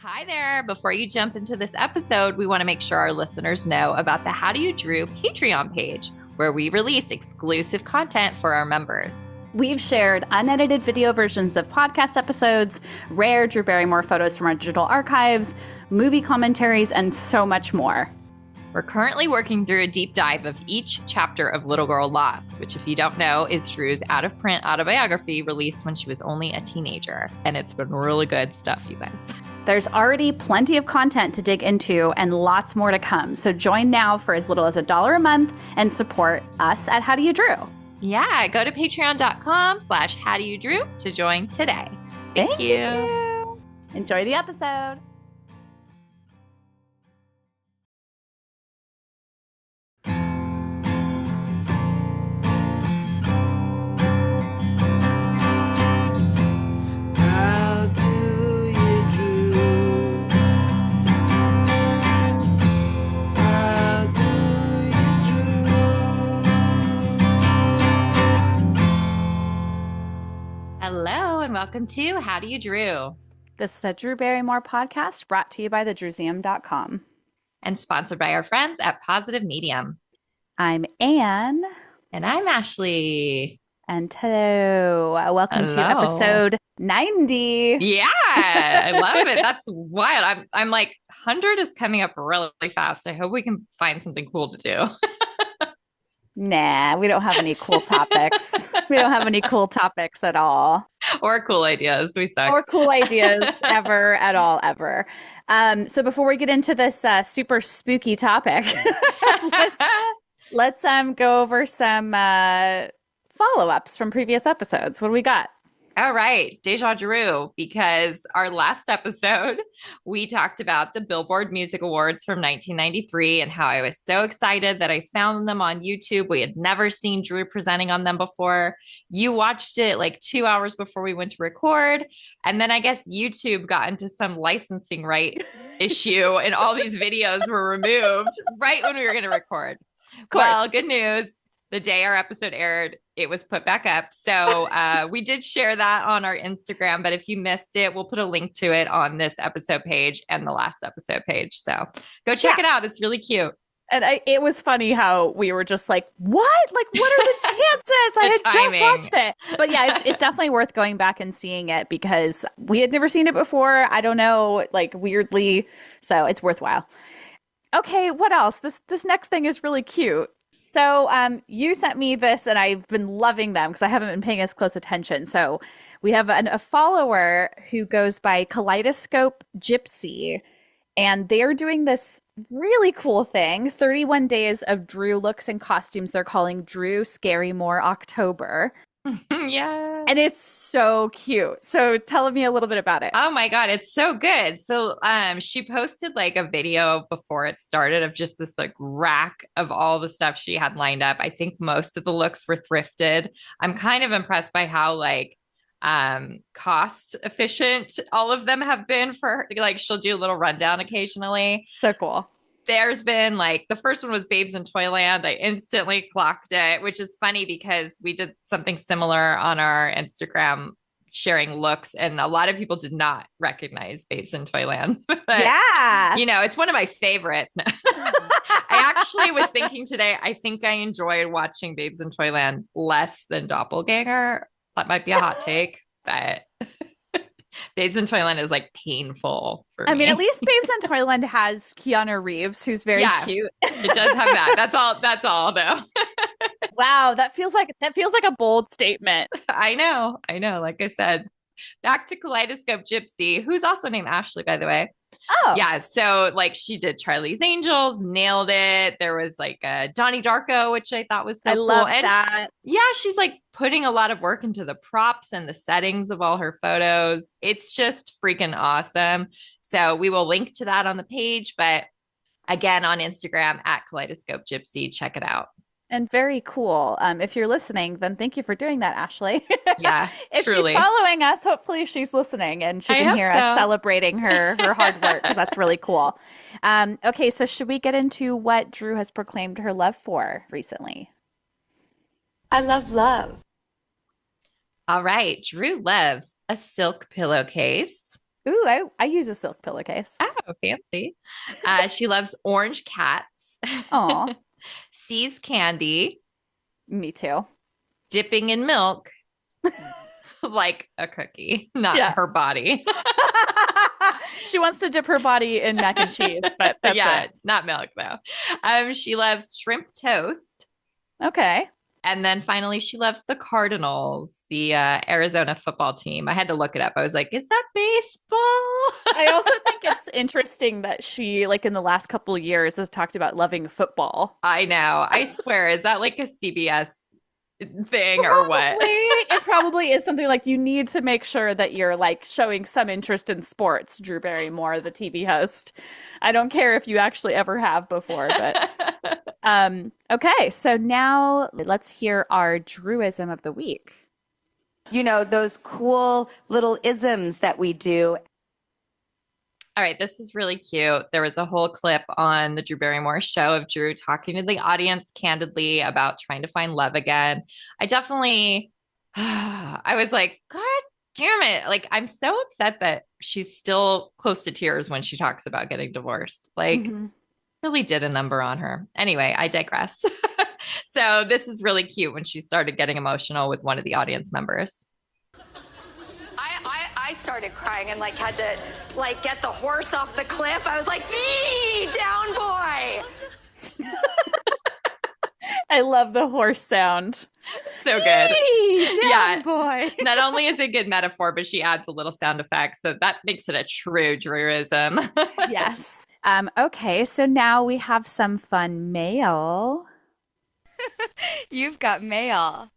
Hi there. Before you jump into this episode, we want to make sure our listeners know about the How Do You Drew Patreon page, where we release exclusive content for our members. We've shared unedited video versions of podcast episodes, rare Drew Barrymore photos from our digital archives, movie commentaries, and so much more. We're currently working through a deep dive of each chapter of Little Girl Lost, which, if you don't know, is Drew's out-of-print autobiography released when she was only a teenager. And it's been really good stuff, you guys. There's already plenty of content to dig into and lots more to come. So join now for as little as $1 a month and support us at How Do You Drew. Yeah, go to patreon.com/howdoyoudrew to join today. Thank you. Enjoy the episode. Hello and welcome to How Do You Drew? This is a Drew Barrymore podcast brought to you by thedrewseum.com. And sponsored by our friends at Positive Medium. I'm Anne. And I'm Ashley. And hello. Welcome to episode 90. Yeah, I love it. That's wild. I'm like, 100 is coming up really fast. I hope we can find something cool to do. Nah, we don't have any cool topics. We don't have any cool topics at all. Or cool ideas. We suck. Or cool ideas ever at all, ever. So before we get into this super spooky topic, let's go over some follow-ups from previous episodes. What do we got? All right, Deja Drew, because our last episode, we talked about the Billboard Music Awards from 1993 and how I was so excited that I found them on YouTube. We had never seen Drew presenting on them before. You watched it like 2 hours before we went to record. And then I guess YouTube got into some licensing right issue and all these videos were removed right when we were going to record. Well, good news. The day our episode aired, it was put back up. So we did share that on our Instagram, but if you missed it, we'll put a link to it on this episode page and the last episode page. So go check it out. It's really cute. And it was funny how we were just like, what? Like, what are the chances? I had just watched it. But yeah, it's definitely worth going back and seeing it because we had never seen it before. I don't know, like weirdly. So it's worthwhile. Okay, what else? This next thing is really cute. So you sent me this and I've been loving them because I haven't been paying as close attention. So we have a follower who goes by Kaleidoscope Gypsy, and they're doing this really cool thing, 31 days of Drew looks and costumes they're calling Drew Scarymore October. Yeah. And it's so cute. So tell me a little bit about it. Oh my God, it's so good. So she posted like a video before it started of just this like rack of all the stuff she had lined up. I think most of the looks were thrifted. I'm kind of impressed by how like cost efficient all of them have been for her. Like she'll do a little rundown occasionally. So cool. There's been like the first one was Babes in Toyland. I instantly clocked it, which is funny because we did something similar on our Instagram sharing looks, and a lot of people did not recognize Babes in Toyland. But, yeah. You know, it's one of my favorites. I actually was thinking today, I think I enjoyed watching Babes in Toyland less than Doppelganger. That might be a hot take, but Babes in Toyland is like painful for me. I mean, at least Babes in Toyland has Keanu Reeves, who's very cute. It does have that. That's all though. Wow, that feels like a bold statement. I know. Like I said, back to Kaleidoscope Gypsy, who's also named Ashley, by the way. Oh. Yeah. So like she did Charlie's Angels, nailed it. There was like Donnie Darko, which I thought was so cool. Love that. She's like putting a lot of work into the props and the settings of all her photos. It's just freaking awesome. So we will link to that on the page, but again, on Instagram at Kaleidoscope Gypsy, check it out. And very cool. If you're listening, then thank you for doing that, Ashley. Yeah, if truly. She's following us, hopefully she's listening and she can hear us celebrating her hard work because that's really cool. Okay, so should we get into what Drew has proclaimed her love for recently? I love love. All right. Drew loves a silk pillowcase, Ooh, I use a silk pillowcase. Oh, fancy. She loves orange cats, Aw, sees candy, me too. dipping in milk like a cookie, not Yeah. her body. She wants to dip her body in mac and cheese, but that's Yeah, it. not milk though. She loves shrimp toast. Okay. And then finally, she loves the Cardinals, the Arizona football team. I had to look it up. I was like, is that baseball? I also think it's interesting that she, like in the last couple of years, has talked about loving football. I know. I swear. Is that like a CBS thing or what? Probably. It probably is something like you need to make sure that you're like showing some interest in sports, Drew Barrymore, the TV host. I don't care if you actually ever have before, but okay, so now let's hear our Druism of the week. You know, those cool little isms that we do. All right, this is really cute. There was a whole clip on the Drew Barrymore show of Drew talking to the audience candidly about trying to find love again. I definitely, I was like, God damn it. Like, I'm so upset that she's still close to tears when she talks about getting divorced. Like, really did a number on her. Anyway, I digress. So, this is really cute when she started getting emotional with one of the audience members. I started crying and like had to like get the horse off the cliff. I was like, me down boy. I love the horse sound. So good. Down boy. Not only is it a good metaphor, but she adds a little sound effect. So that makes it a true Druism. Yes. Okay, so now we have some fun mail. You've got mail.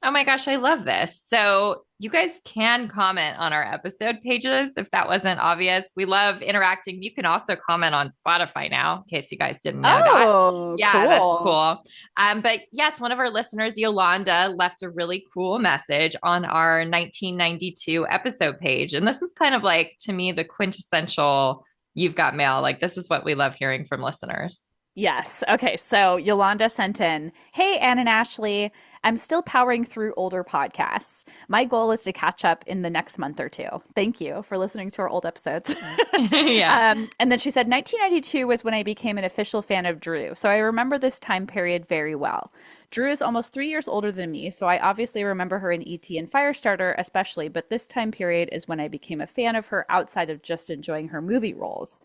Oh my gosh, I love this. So you guys can comment on our episode pages if that wasn't obvious. We love interacting. You can also comment on Spotify now, in case you guys didn't know that. Oh, Yeah, cool. that's cool. But yes, one of our listeners, Yolanda, left a really cool message on our 1992 episode page. And this is kind of like, to me, the quintessential You've Got Mail. Like, this is what we love hearing from listeners. Yes. Okay. So Yolanda sent in, Hey, Anne and Ashley, I'm still powering through older podcasts. My goal is to catch up in the next month or two. Thank you for listening to our old episodes. Yeah. And then she said, 1992 was when I became an official fan of Drew. So I remember this time period very well. Drew is almost 3 years older than me, so I obviously remember her in E.T. and Firestarter especially, but this time period is when I became a fan of her outside of just enjoying her movie roles.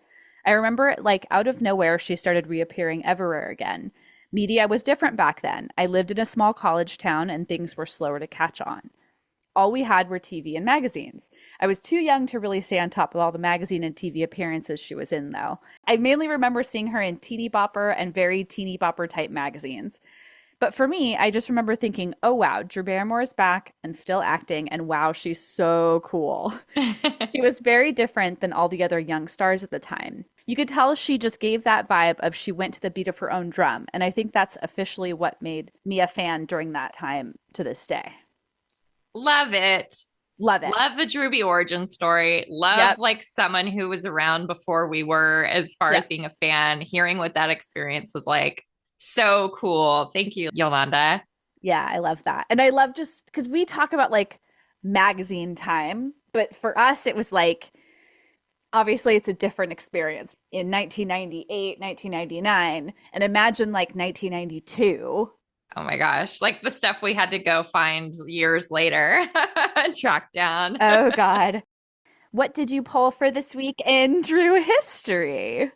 I remember it like out of nowhere, she started reappearing everywhere again. Media was different back then. I lived in a small college town and things were slower to catch on. All we had were TV and magazines. I was too young to really stay on top of all the magazine and TV appearances she was in, though. I mainly remember seeing her in Teeny Bopper and very Teeny Bopper type magazines. But for me, I just remember thinking, oh wow, Drew Barrymore is back and still acting, and wow, she's so cool. She was very different than all the other young stars at the time. You could tell she just gave that vibe of she went to the beat of her own drum, and I think that's officially what made me a fan during that time to this day. Love it. Love it. Love the Drewby origin story. Love like someone who was around before we were, as far as being a fan, hearing what that experience was like. So cool. Thank you, Yolanda. Yeah, I love that. And I love just because we talk about like magazine time, but for us, it was like, obviously it's a different experience in 1998, 1999. And imagine like 1992. Oh my gosh. Like the stuff we had to go find years later, track down. Oh God. What did you pull for this week in Drew history?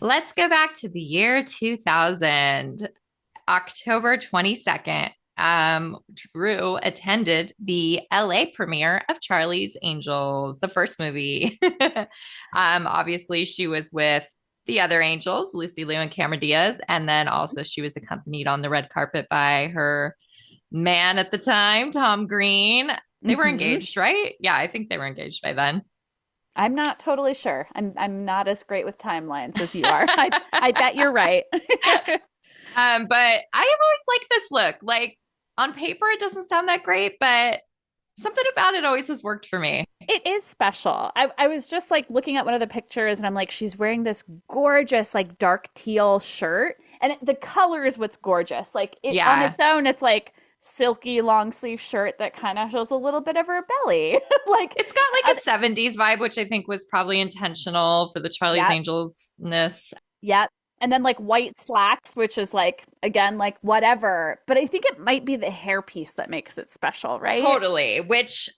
Let's go back to the year 2000, October 22nd. Drew attended the LA premiere of Charlie's Angels, the first movie. Obviously, she was with the other angels, Lucy Liu and Cameron Diaz. And then also she was accompanied on the red carpet by her man at the time, Tom Green. They were engaged, right? Yeah, I think they were engaged by then. I'm not totally sure. I'm not as great with timelines as you are. I bet you're right. But I have always liked this look. Like on paper, it doesn't sound that great, but something about it always has worked for me. It is special. I was just like looking at one of the pictures and I'm like, she's wearing this gorgeous like dark teal shirt. And the color is what's gorgeous. Like on its own, it's like silky long sleeve shirt that kind of shows a little bit of her belly. Like it's got like a 70s vibe, which I think was probably intentional for the Charlie's Yep. Angels-ness. Yep. And then like white slacks, which is like, again, like whatever. But I think it might be the hairpiece that makes it special, right? Totally, which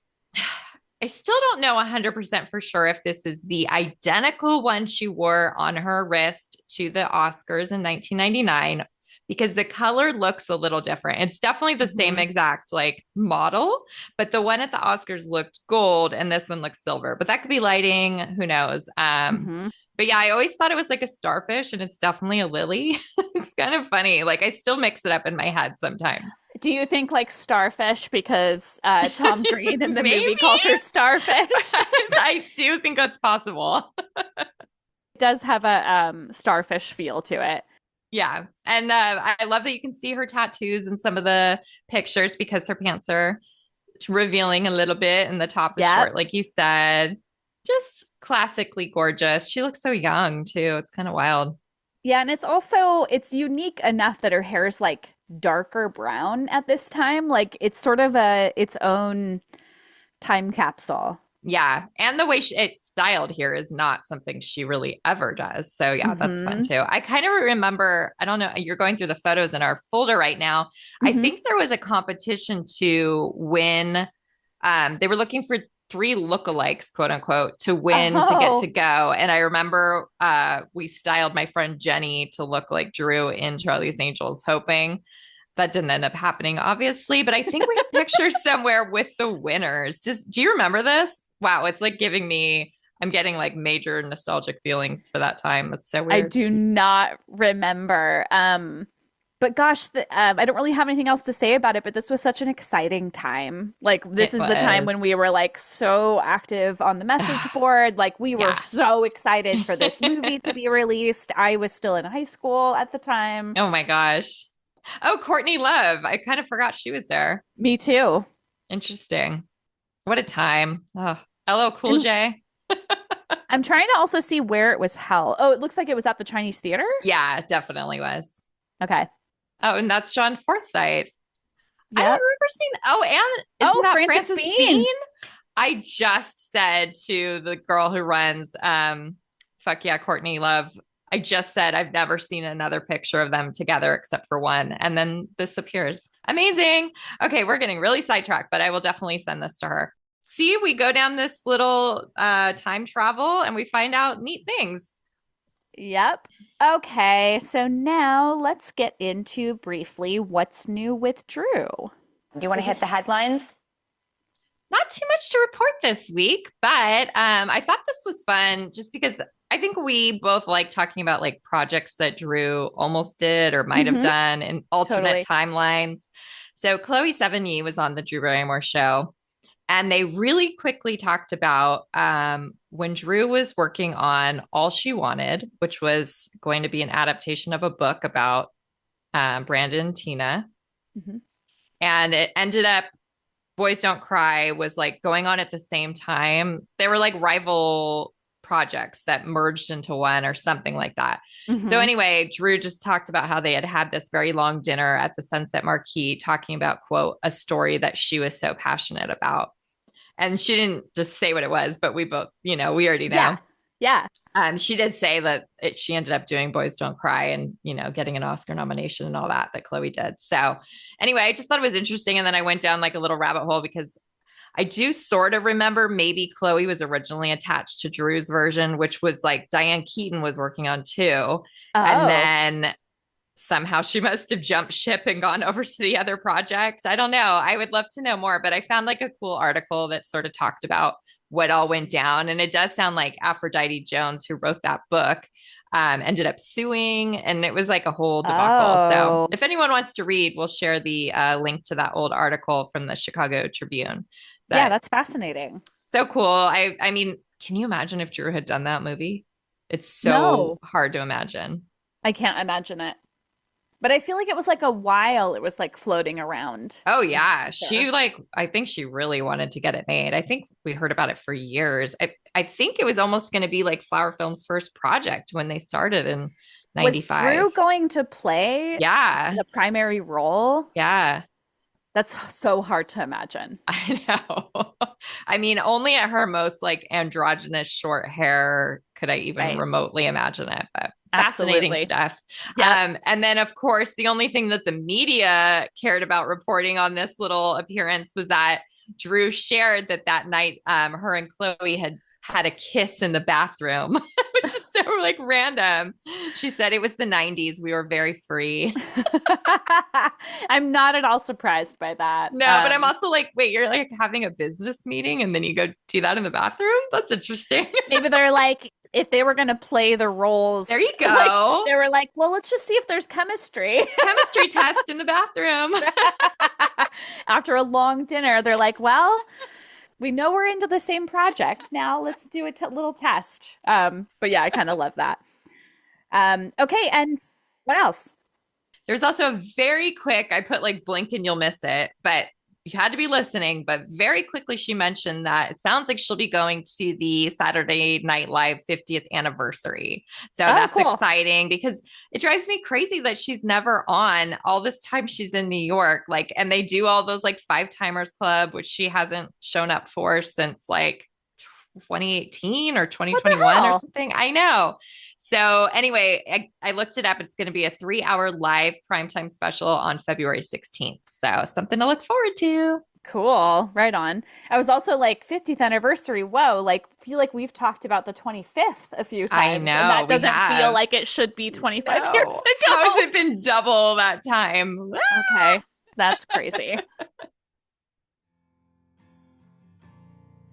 I still don't know 100% for sure if this is the identical one she wore on her wrist to the Oscars in 1999 because the color looks a little different. It's definitely the same exact like model, but the one at the Oscars looked gold and this one looks silver. But that could be lighting, who knows. But yeah, I always thought it was like a starfish and it's definitely a lily. It's kind of funny. Like I still mix it up in my head sometimes. Do you think like starfish because Tom Green in the Maybe. movie calls her starfish? I do think that's possible. It does have a starfish feel to it. Yeah. And I love that you can see her tattoos in some of the pictures because her pants are revealing a little bit and the top is short, like you said. Just classically gorgeous. She looks so young too. It's kind of wild. Yeah, and it's unique enough that her hair is like darker brown at this time. Like it's sort of its own time capsule. Yeah. And the way it's styled here is not something she really ever does. So yeah, that's fun too. I kind of remember, I don't know, you're going through the photos in our folder right now. I think there was a competition to win. They were looking for 3 lookalikes, quote unquote, to win to get to go. And I remember we styled my friend Jenny to look like Drew in Charlie's Angels, hoping that didn't end up happening, obviously. But I think we have pictures somewhere with the winners. Do you remember this? Wow, it's like I'm getting like major nostalgic feelings for that time. It's so weird. I do not remember. But gosh, I don't really have anything else to say about it, but this was such an exciting time. Like, this is the time when we were like so active on the message board. Like, we were so excited for this movie to be released. I was still in high school at the time. Oh my gosh. Oh, Courtney Love. I kind of forgot she was there. Me too. Interesting. What a time. Oh, LL Cool J. I'm trying to also see where it was held. Oh, it looks like it was at the Chinese Theater. Yeah, it definitely was. Okay. Oh, and that's John Forsythe. Yep. I don't remember seeing. Oh, and isn't that Frances Bean? I just said to the girl who runs, fuck yeah, Courtney Love. I just said I've never seen another picture of them together except for one, and then this appears. Amazing. Okay, we're getting really sidetracked, but I will definitely send this to her. See, we go down this little time travel, and we find out neat things. Yep. Okay, so now let's get into briefly what's new with Drew. Do you want to hit the headlines? Not too much to report this week, but I thought this was fun just because I think we both like talking about like projects that Drew almost did or might have done in alternate timelines. So Chloe Sevigny was on the Drew Barrymore show. And they really quickly talked about when Drew was working on All She Wanted, which was going to be an adaptation of a book about Brandon and Tina. And it ended up, Boys Don't Cry was like going on at the same time. They were like rival projects that merged into one or something like that. So anyway, Drew just talked about how they had this very long dinner at the Sunset Marquis talking about, quote, a story that she was so passionate about. And she didn't just say what it was, but we both, we already know. Yeah. She did say that she ended up doing Boys Don't Cry and, getting an Oscar nomination and all that Chloe did. So anyway, I just thought it was interesting. And then I went down like a little rabbit hole because I do sort of remember maybe Chloe was originally attached to Drew's version, which was like Diane Keaton was working on too. And then somehow she must have jumped ship and gone over to the other project. I don't know. I would love to know more, but I found like a cool article that sort of talked about what all went down. And it does sound like Aphrodite Jones, who wrote that book, ended up suing, and it was like a whole debacle. So if anyone wants to read, we'll share the link to that old article from the Chicago Tribune. Yeah, that's fascinating. So cool. I mean, can you imagine if Drew had done that movie? It's so hard to imagine. I can't imagine it. But I feel like it was like a while it was like floating around. Oh yeah. She I think she really wanted to get it made. I think we heard about it for years. I think it was almost going to be like Flower Film's first project when they started in 95. Was Drew going to play the primary role? Yeah. That's so hard to imagine. I know. I mean, only at her most like androgynous short hair could I even Right. remotely imagine it, but fascinating Absolutely. stuff. Yep. And then, of course, the only thing that the media cared about reporting on this little appearance was that Drew shared that that night, her and Chloe had a kiss in the bathroom, which is so like random. She said it was the 90s. We were very free. I'm not at all surprised by that. No, but I'm also like, wait, you're like having a business meeting and then you go do that in the bathroom? That's interesting. Maybe they're like, if they were going to play the roles, There you go. Like, they were like, well, let's just see if there's chemistry. Chemistry test in the bathroom. After a long dinner, they're like, well, we know we're into the same project. Now let's do a little test. But yeah, I kind of love that. Okay. And what else? There's also a very quick, I put like blink and you'll miss it, but you had to be listening. But very quickly, she mentioned that it sounds like she'll be going to the Saturday Night Live 50th anniversary. So that's cool. exciting because it drives me crazy that she's never on all this time she's in New York. Like, and they do all those like Five Timers Club, which she hasn't shown up for since like 2018 or 2021 or something. I know. So anyway, I looked it up. It's going to be a 3-hour live primetime special on February 16th. So something to look forward to. Cool. Right on. I was also like 50th anniversary. Whoa. Like feel like we've talked about the 25th a few times. I know. And that doesn't feel like it should be 25 years ago. How has it been double that time? Okay. That's crazy.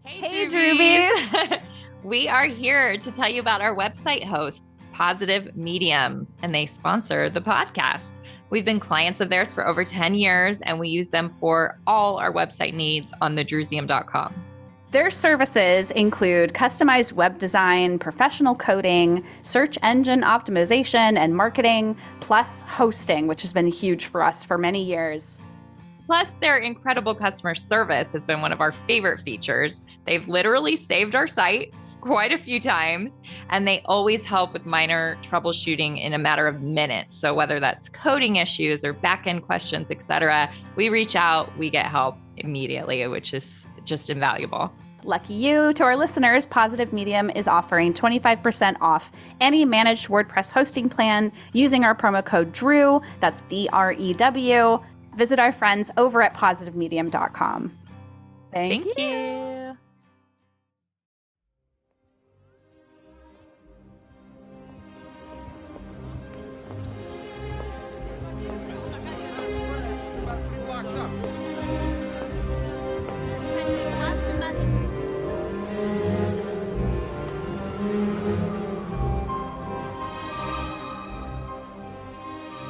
Hey, Drewbies. We are here to tell you about our website hosts, Positive Medium, and they sponsor the podcast. We've been clients of theirs for over 10 years, and we use them for all our website needs on thedrewsium.com. Their services include customized web design, professional coding, search engine optimization and marketing, plus hosting, which has been huge for us for many years. Plus, their incredible customer service has been one of our favorite features. They've literally saved our site quite a few times, and they always help with minor troubleshooting in a matter of minutes. So whether that's coding issues or back-end questions, etc., we reach out, we get help immediately, which is just invaluable. Lucky you. To our listeners, Positive Medium is offering 25% off any managed WordPress hosting plan using our promo code DREW. That's DREW. Visit our friends over at positivemedium.com. Thank you.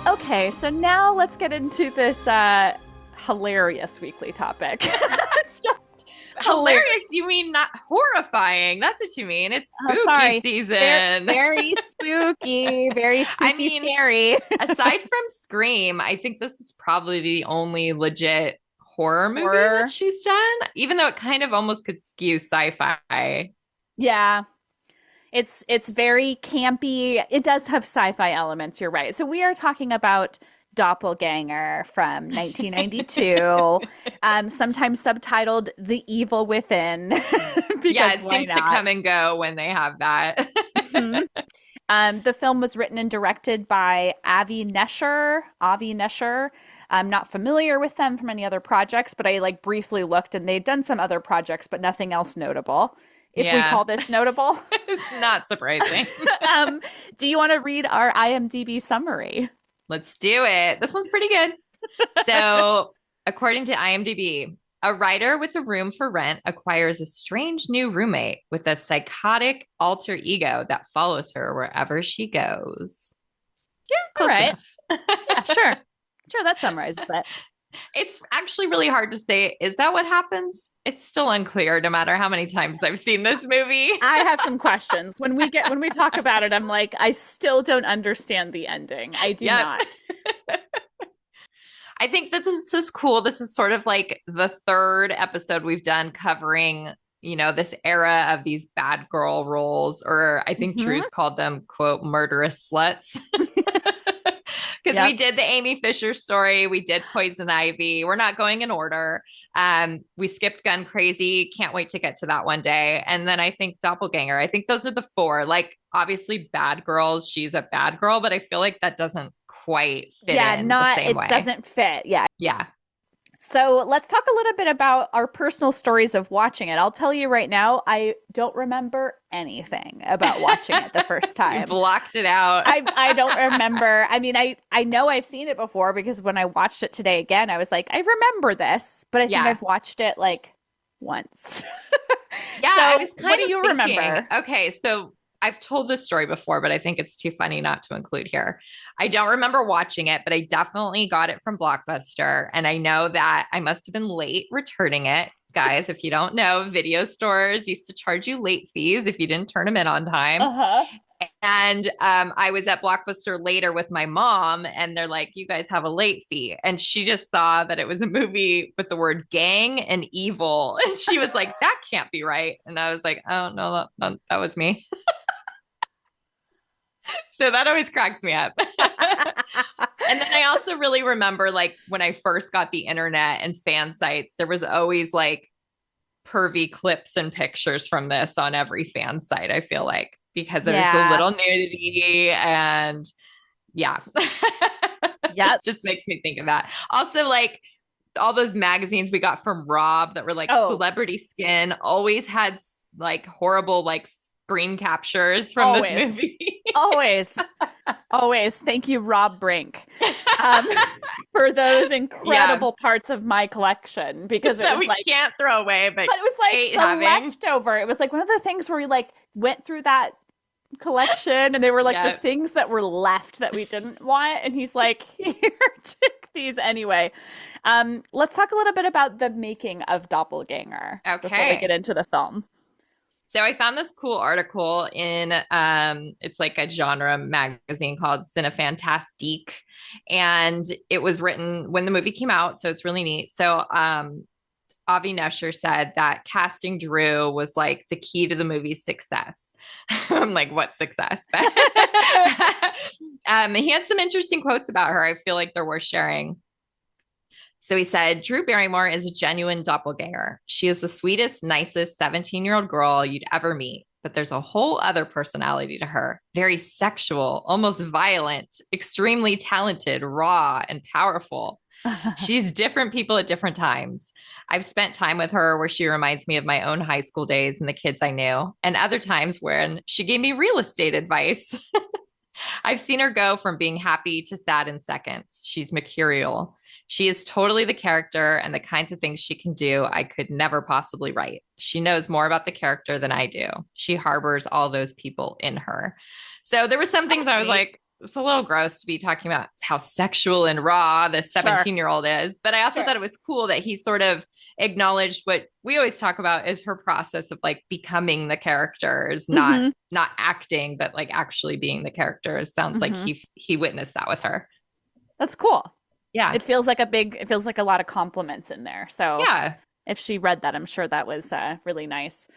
Okay, so now let's get into this hilarious weekly topic. It's just hilarious. You mean not horrifying? That's what you mean. It's spooky season. Very spooky, very spooky, scary. Aside from Scream, I think this is probably the only legit horror movie that she's done, even though it kind of almost could skew sci-fi. Yeah. It's very campy. It does have sci-fi elements, you're right. So we are talking about Doppelganger from 1992, sometimes subtitled The Evil Within. Yeah, it seems to come and go when they have that. Mm-hmm. The film was written and directed by Avi Nesher. I'm not familiar with them from any other projects, but I like briefly looked and they'd done some other projects, but nothing else notable. If we call this notable. It's not surprising. Do you want to read our IMDb summary? Let's do it. This one's pretty good. So, according to IMDb, a writer with a room for rent acquires a strange new roommate with a psychotic alter ego that follows her wherever she goes. Yeah, close enough. Yeah, sure. Sure, that summarizes it. It's actually really hard to say. Is that what happens? It's still unclear no matter how many times I've seen this movie. I have some questions. When we talk about it, I'm like, I still don't understand the ending. I do not. I think that this is cool. This is sort of like the third episode we've done covering, you know, this era of these bad girl roles, or I think Drew's called them, quote, murderous sluts. Because we did the Amy Fisher story. We did Poison Ivy. We're not going in order. We skipped Gun Crazy. Can't wait to get to that one day. And then I think Doppelganger. I think those are the four. Like, obviously, Bad Girls. She's a bad girl, but I feel like that doesn't quite fit in the same way. It doesn't fit. Yeah. Yeah. So let's talk a little bit about our personal stories of watching it. I'll tell you right now, I don't remember anything about watching it the first time. You blocked it out. I don't remember. I mean, I know I've seen it before because when I watched it today again, I was like, I remember this, but I think I've watched it like once. Yeah, so I was kind what of do you thinking, remember? Okay, so I've told this story before, but I think it's too funny not to include here. I don't remember watching it, but I definitely got it from Blockbuster. And I know that I must have been late returning it. Guys, if you don't know, video stores used to charge you late fees if you didn't turn them in on time. And I was at Blockbuster later with my mom, and they're like, you guys have a late fee. And she just saw that it was a movie with the word gang and evil. And she was like, that can't be right. And I was like, oh, no, that was me. So that always cracks me up. And then I also really remember, like, when I first got the internet and fan sites, there was always like pervy clips and pictures from this on every fan site, I feel like, because there's the little nudity and it just makes me think of that. Also, like, all those magazines we got from Rob that were like Celebrity Skin always had like horrible like screen captures from this movie. Always. Thank you, Rob Brink, for those incredible parts of my collection, because it that was we can't throw away, but it was like the leftover. It was like one of the things where we like went through that collection and they were like the things that were left that we didn't want, and he's like, here, take these anyway. Let's talk a little bit about the making of Doppelganger before we get into the film. So I found this cool article in it's like a genre magazine called Cinefantastique, and it was written when the movie came out, so it's really neat. So Avi Nesher said that casting Drew was like the key to the movie's success. I'm like, what success? But he had some interesting quotes about her. I feel like they're worth sharing. So he said, Drew Barrymore is a genuine doppelganger. She is the sweetest, nicest 17-year-old girl you'd ever meet. But there's a whole other personality to her. Very sexual, almost violent, extremely talented, raw, and powerful. She's different people at different times. I've spent time with her where she reminds me of my own high school days and the kids I knew, and other times when she gave me real estate advice. I've seen her go from being happy to sad in seconds. She's mercurial. She is totally the character, and the kinds of things she can do I could never possibly write. She knows more about the character than I do. She harbors all those people in her. So there were some things I was like, it's a little gross to be talking about how sexual and raw this 17-year-old is. But I also thought it was cool that he sort of acknowledged what we always talk about is her process of like becoming the characters, not acting, but like actually being the character. It sounds like he witnessed that with her. That's cool. Yeah. It feels like a lot of compliments in there. So yeah, if she read that, I'm sure that was really nice.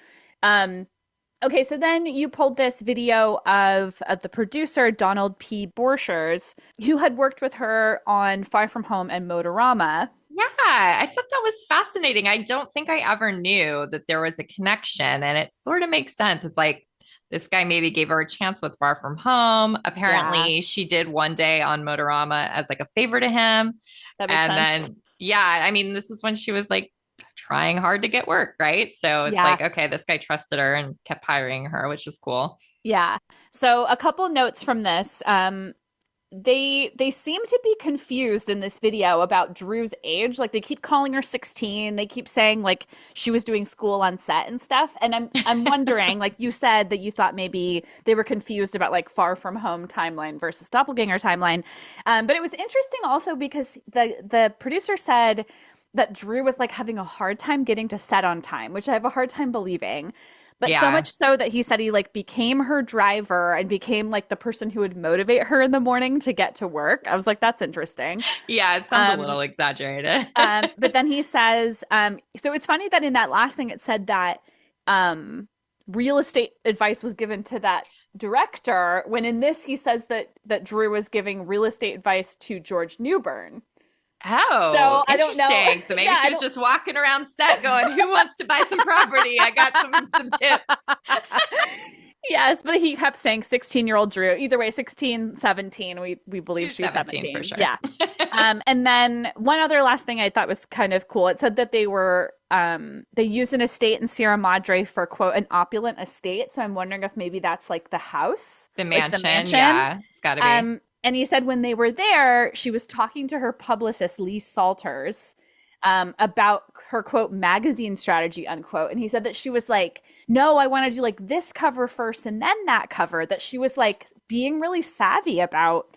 Okay, so then you pulled this video of the producer, Donald P. Borchers, who had worked with her on Far From Home and Motorama. Yeah, I thought that was fascinating. I don't think I ever knew that there was a connection, and it sort of makes sense. It's like this guy maybe gave her a chance with Far From Home. Apparently, she did one day on Motorama as like a favor to him. That makes sense. Then, I mean, this is when she was like trying hard to get work, right? So it's like, okay, this guy trusted her and kept hiring her, which is cool. Yeah. So a couple notes from this. They seem to be confused in this video about Drew's age. Like, they keep calling her 16. They keep saying like she was doing school on set and stuff. And I'm wondering, like you said that you thought maybe they were confused about like Far From Home timeline versus Doppelganger timeline. But it was interesting also because the producer said that Drew was like having a hard time getting to set on time, which I have a hard time believing. But so much so that he said he like became her driver and became like the person who would motivate her in the morning to get to work. I was like, that's interesting. Yeah, it sounds a little exaggerated. But then he says, so it's funny that in that last thing it said that real estate advice was given to that director, when in this he says that Drew was giving real estate advice to George Newbern. Oh, so I don't know. Interesting. So maybe she was just walking around set going, who wants to buy some property? I got some tips. Yes, but he kept saying 16-year-old Drew. Either way, 16, 17, we believe she's 17. For sure. Yeah. And then one other last thing I thought was kind of cool. It said that they were they used an estate in Sierra Madre for, quote, an opulent estate. So I'm wondering if maybe that's like the house. The mansion. Like the mansion. Yeah, it's got to be. And he said when they were there, she was talking to her publicist, Lee Salters, about her, quote, magazine strategy, unquote. And he said that she was like, no, I want to do like this cover first and then that cover, that she was like being really savvy about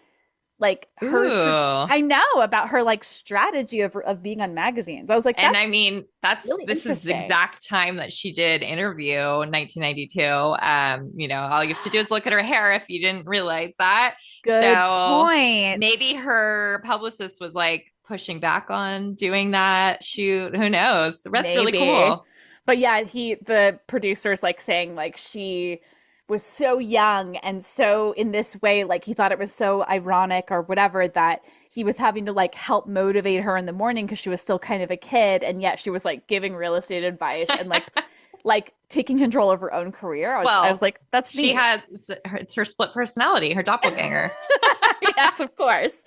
like her, I know, about her like strategy of being on magazines. I was like, and I mean, really this is the exact time that she did interview in 1992. All you have to do is look at her hair if you didn't realize that. Good point. Maybe her publicist was like pushing back on doing that shoot. Who knows? That's really cool. But yeah, the producer's like saying like she was so young and so in this way, like he thought it was so ironic or whatever that he was having to like help motivate her in the morning because she was still kind of a kid, and yet she was like giving real estate advice and like like taking control of her own career. I was like, that's neat. It's her split personality, her doppelganger. Yes, of course.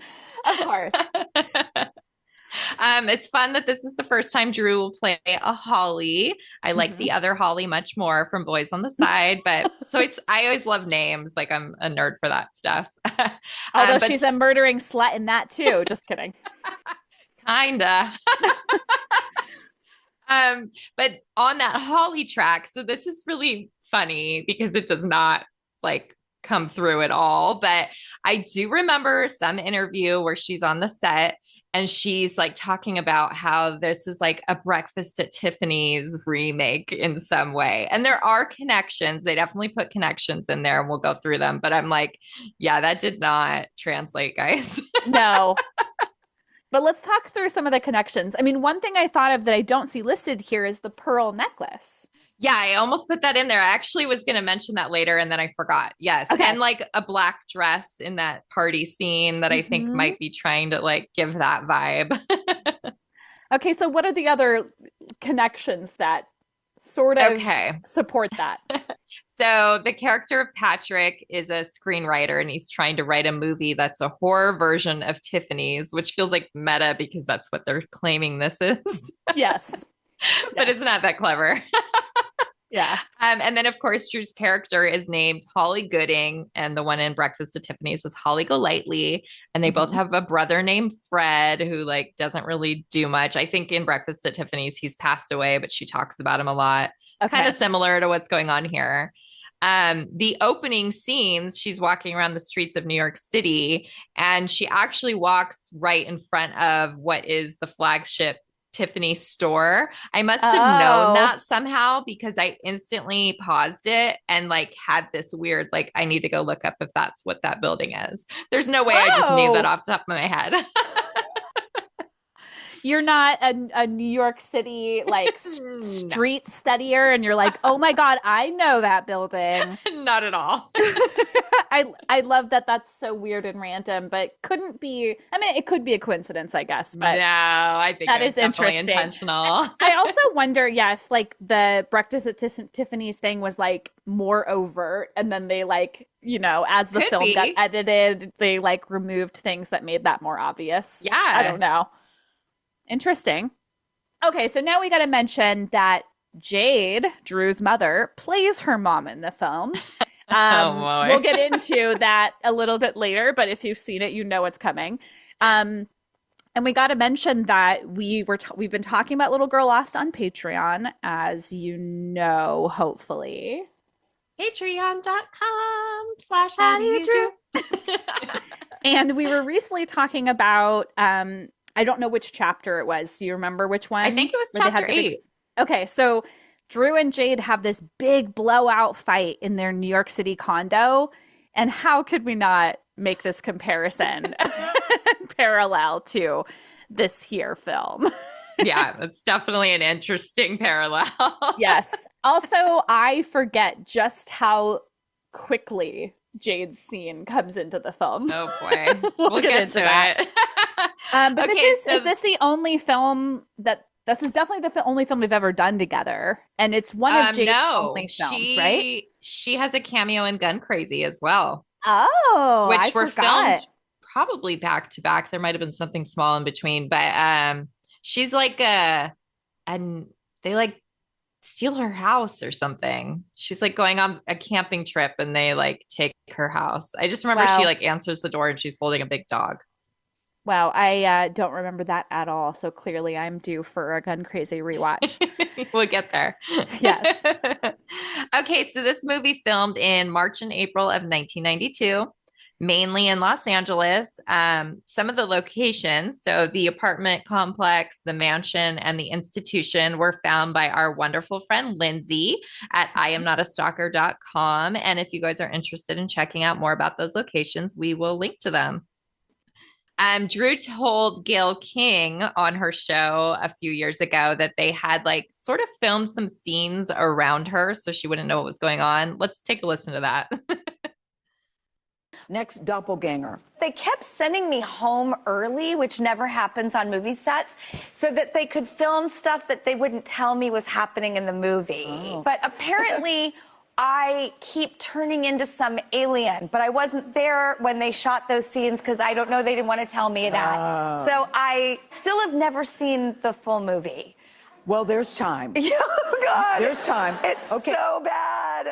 It's fun that this is the first time Drew will play a Holly. I like the other Holly much more from Boys on the Side, but I always love names. Like I'm a nerd for that stuff. Although she's a murdering slut in that too. Just kidding. Kinda. But on that Holly track, so this is really funny because it does not like come through at all. But I do remember some interview where she's on the set and she's like talking about how this is like a Breakfast at Tiffany's remake in some way. And there are connections. They definitely put connections in there and we'll go through them. But I'm like, yeah, that did not translate, guys. No. But let's talk through some of the connections. I mean, one thing I thought of that I don't see listed here is the pearl necklace. Yeah, I almost put that in there. I actually was going to mention that later and then I forgot. Yes. Okay. And like a black dress in that party scene that I think might be trying to like give that vibe. Okay, so what are the other connections that sort of support that? So the character of Patrick is a screenwriter and he's trying to write a movie that's a horror version of Tiffany's, which feels like meta because that's what they're claiming this is. Yes. But isn't that clever? Yeah. And then, of course, Drew's character is named Holly Gooding, and the one in Breakfast at Tiffany's is Holly Golightly. And they both have a brother named Fred who like doesn't really do much. I think in Breakfast at Tiffany's, he's passed away, but she talks about him a lot. Okay. Kind of similar to what's going on here. The opening scenes, she's walking around the streets of New York City, and she actually walks right in front of what is the flagship Tiffany store. I must have known that somehow because I instantly paused it and like had this weird, like, I need to go look up if that's what that building is. There's no way I just knew that off the top of my head. You're not a New York City like street studier and you're like, oh my God, I know that building. Not at all. I love that that's so weird and random, but couldn't be, I mean, it could be a coincidence, I guess. But no, I think that is interesting. Intentional. I also wonder, if like the Breakfast at Tiffany's thing was like more overt and then they like, as the film got edited, they like removed things that made that more obvious. Yeah. I don't know. Interesting. Okay, so now we got to mention that Jade, Drew's mother, plays her mom in the film. We'll get into that a little bit later, but if you've seen it, you know what's coming. And we got to mention that we've been talking about Little Girl Lost on Patreon, as you know, hopefully. Patreon.com/HowDoYouDrew. And we were recently talking about I don't know which chapter it was. Do you remember which one? I think it was chapter 8. Okay, so Drew and Jade have this big blowout fight in their New York City condo. And how could we not make this comparison parallel to this here film? Yeah, it's definitely an interesting parallel. Yes. Also, I forget just how quickly Jade's scene comes into the film. Oh boy. We'll get into it. But is this the only film this is definitely the only film we've ever done together, and it's one of Jade's only films, right? She has a cameo in Gun Crazy as well. Oh, which were filmed probably back to back. There might have been something small in between, but she's like and they like steal her house or something. She's like going on a camping trip and they like take her house. I just remember she like answers the door and she's holding a big dog. Wow, I don't remember that at all. So clearly I'm due for a Gun Crazy rewatch. We'll get there. Yes. Okay, so this movie filmed in March and April of 1992, mainly in Los Angeles. Some of the locations, so the apartment complex, the mansion, and the institution were found by our wonderful friend Lindsay at IamNotAstalker.com. And if you guys are interested in checking out more about those locations, we will link to them. Drew told Gayle King on her show a few years ago that they had like sort of filmed some scenes around her so she wouldn't know what was going on. Let's take a listen to that. Next, Doppelganger. They kept sending me home early, which never happens on movie sets, so that they could film stuff that they wouldn't tell me was happening in the movie. Oh. But apparently I keep turning into some alien, but I wasn't there when they shot those scenes because I don't know, they didn't want to tell me that. So I still have never seen the full movie. Well, there's time. Oh, God. There's time. It's okay. So bad.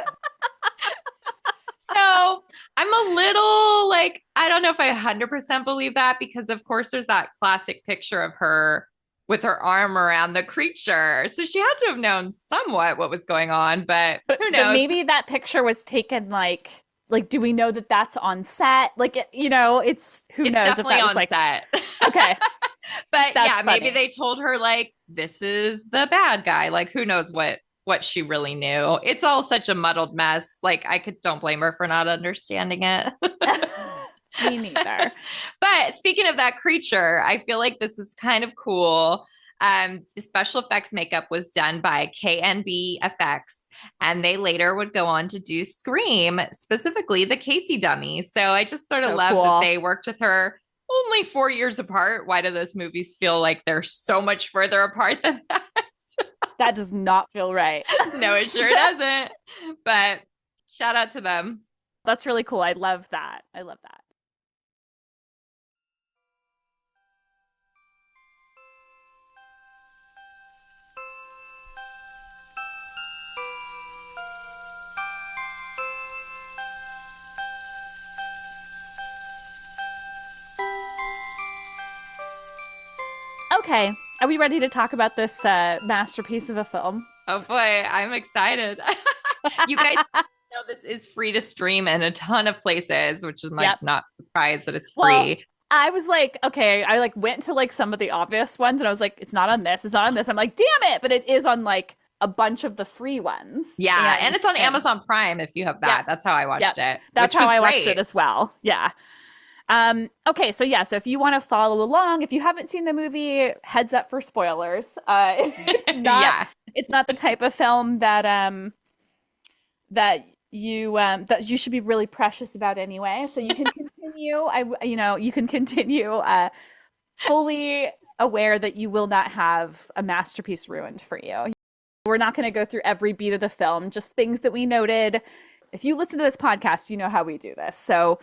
So I'm a little like, I don't know if I 100% believe that because, of course, there's that classic picture of her with her arm around the creature. So she had to have known somewhat what was going on, but who knows? But maybe that picture was taken like, do we know that that's on set? Like, you know, it's knows definitely if that was on like set. Okay. But that's yeah, funny. maybe they told her like, this is the bad guy. Like, who knows what she really knew. It's all such a muddled mess. Like, don't blame her for not understanding it. Me neither. But speaking of that creature, I feel like this is kind of cool. The special effects makeup was done by KNB Effects, and they later would go on to do Scream, specifically the Casey dummy. So I just sort of love that they worked with her only 4 years apart. Why do those movies feel like they're so much further apart than that? That does not feel right. No, it sure doesn't. But shout out to them. That's really cool. I love that. Okay, are we ready to talk about this masterpiece of a film? Oh boy, I'm excited. You guys know this is free to stream in a ton of places, which is like not surprised that it's free. Well, I was like, okay, I like went to like some of the obvious ones and I was like, it's not on this. I'm like, damn it. But it is on like a bunch of the free ones. Yeah. And it's on Amazon Prime if you have that. Yeah. That's how I watched it. That's how I watched it as well. Yeah. Okay, so if you want to follow along, if you haven't seen the movie, heads up for spoilers. It's not the type of film that you should be really precious about anyway. So you can continue. You can continue fully aware that you will not have a masterpiece ruined for you. We're not going to go through every beat of the film, just things that we noted. If you listen to this podcast, you know how we do this. So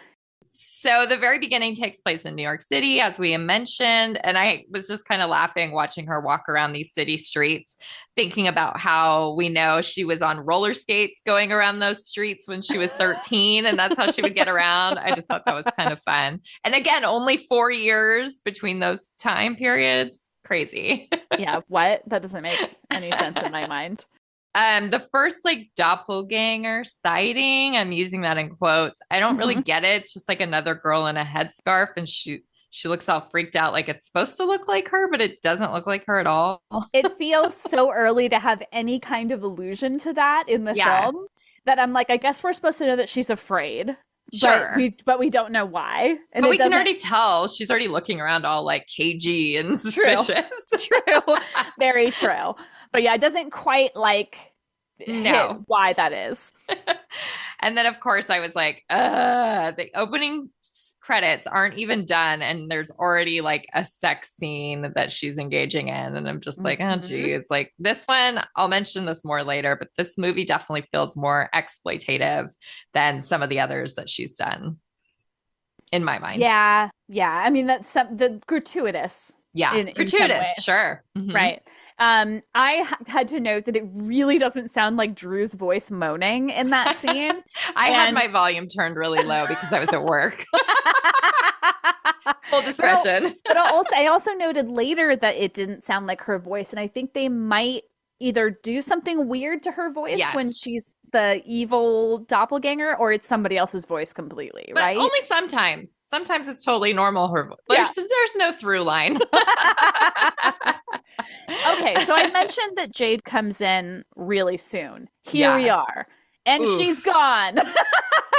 the very beginning takes place in New York City, as we mentioned. And I was just kind of laughing watching her walk around these city streets, thinking about how we know she was on roller skates going around those streets when she was 13. And that's how she would get around. I just thought that was kind of fun. And again, only 4 years between those time periods. Crazy. Yeah. What? That doesn't make any sense in my mind. The first like doppelganger sighting, I'm using that in quotes. I don't really get it. It's just like another girl in a headscarf and she looks all freaked out like it's supposed to look like her, but it doesn't look like her at all. It feels so early to have any kind of allusion to that in the film that I'm like, I guess we're supposed to know that she's afraid. Sure. But we don't know why. And but we can already tell she's already looking around all like cagey and suspicious. True. Very true. But yeah, it doesn't quite like hit why that is. And then, of course, I was like, the opening credits aren't even done. And there's already like a sex scene that she's engaging in. And I'm just like, oh, geez. Like this one, I'll mention this more later, but this movie definitely feels more exploitative than some of the others that she's done, in my mind. Yeah. Yeah. I mean, that's the gratuitous. Yeah. Gratuitous. Sure. Right. I had to note that it really doesn't sound like Drew's voice moaning in that scene. I had my volume turned really low because I was at work. Full discretion. But I also noted later that it didn't sound like her voice, and I think they might either do something weird to her voice when she's the evil doppelganger, or it's somebody else's voice completely, but right? Only sometimes. Sometimes it's totally normal. Her voice. There's no through line. Okay, so I mentioned that Jade comes in really soon. Here we are. And she's gone.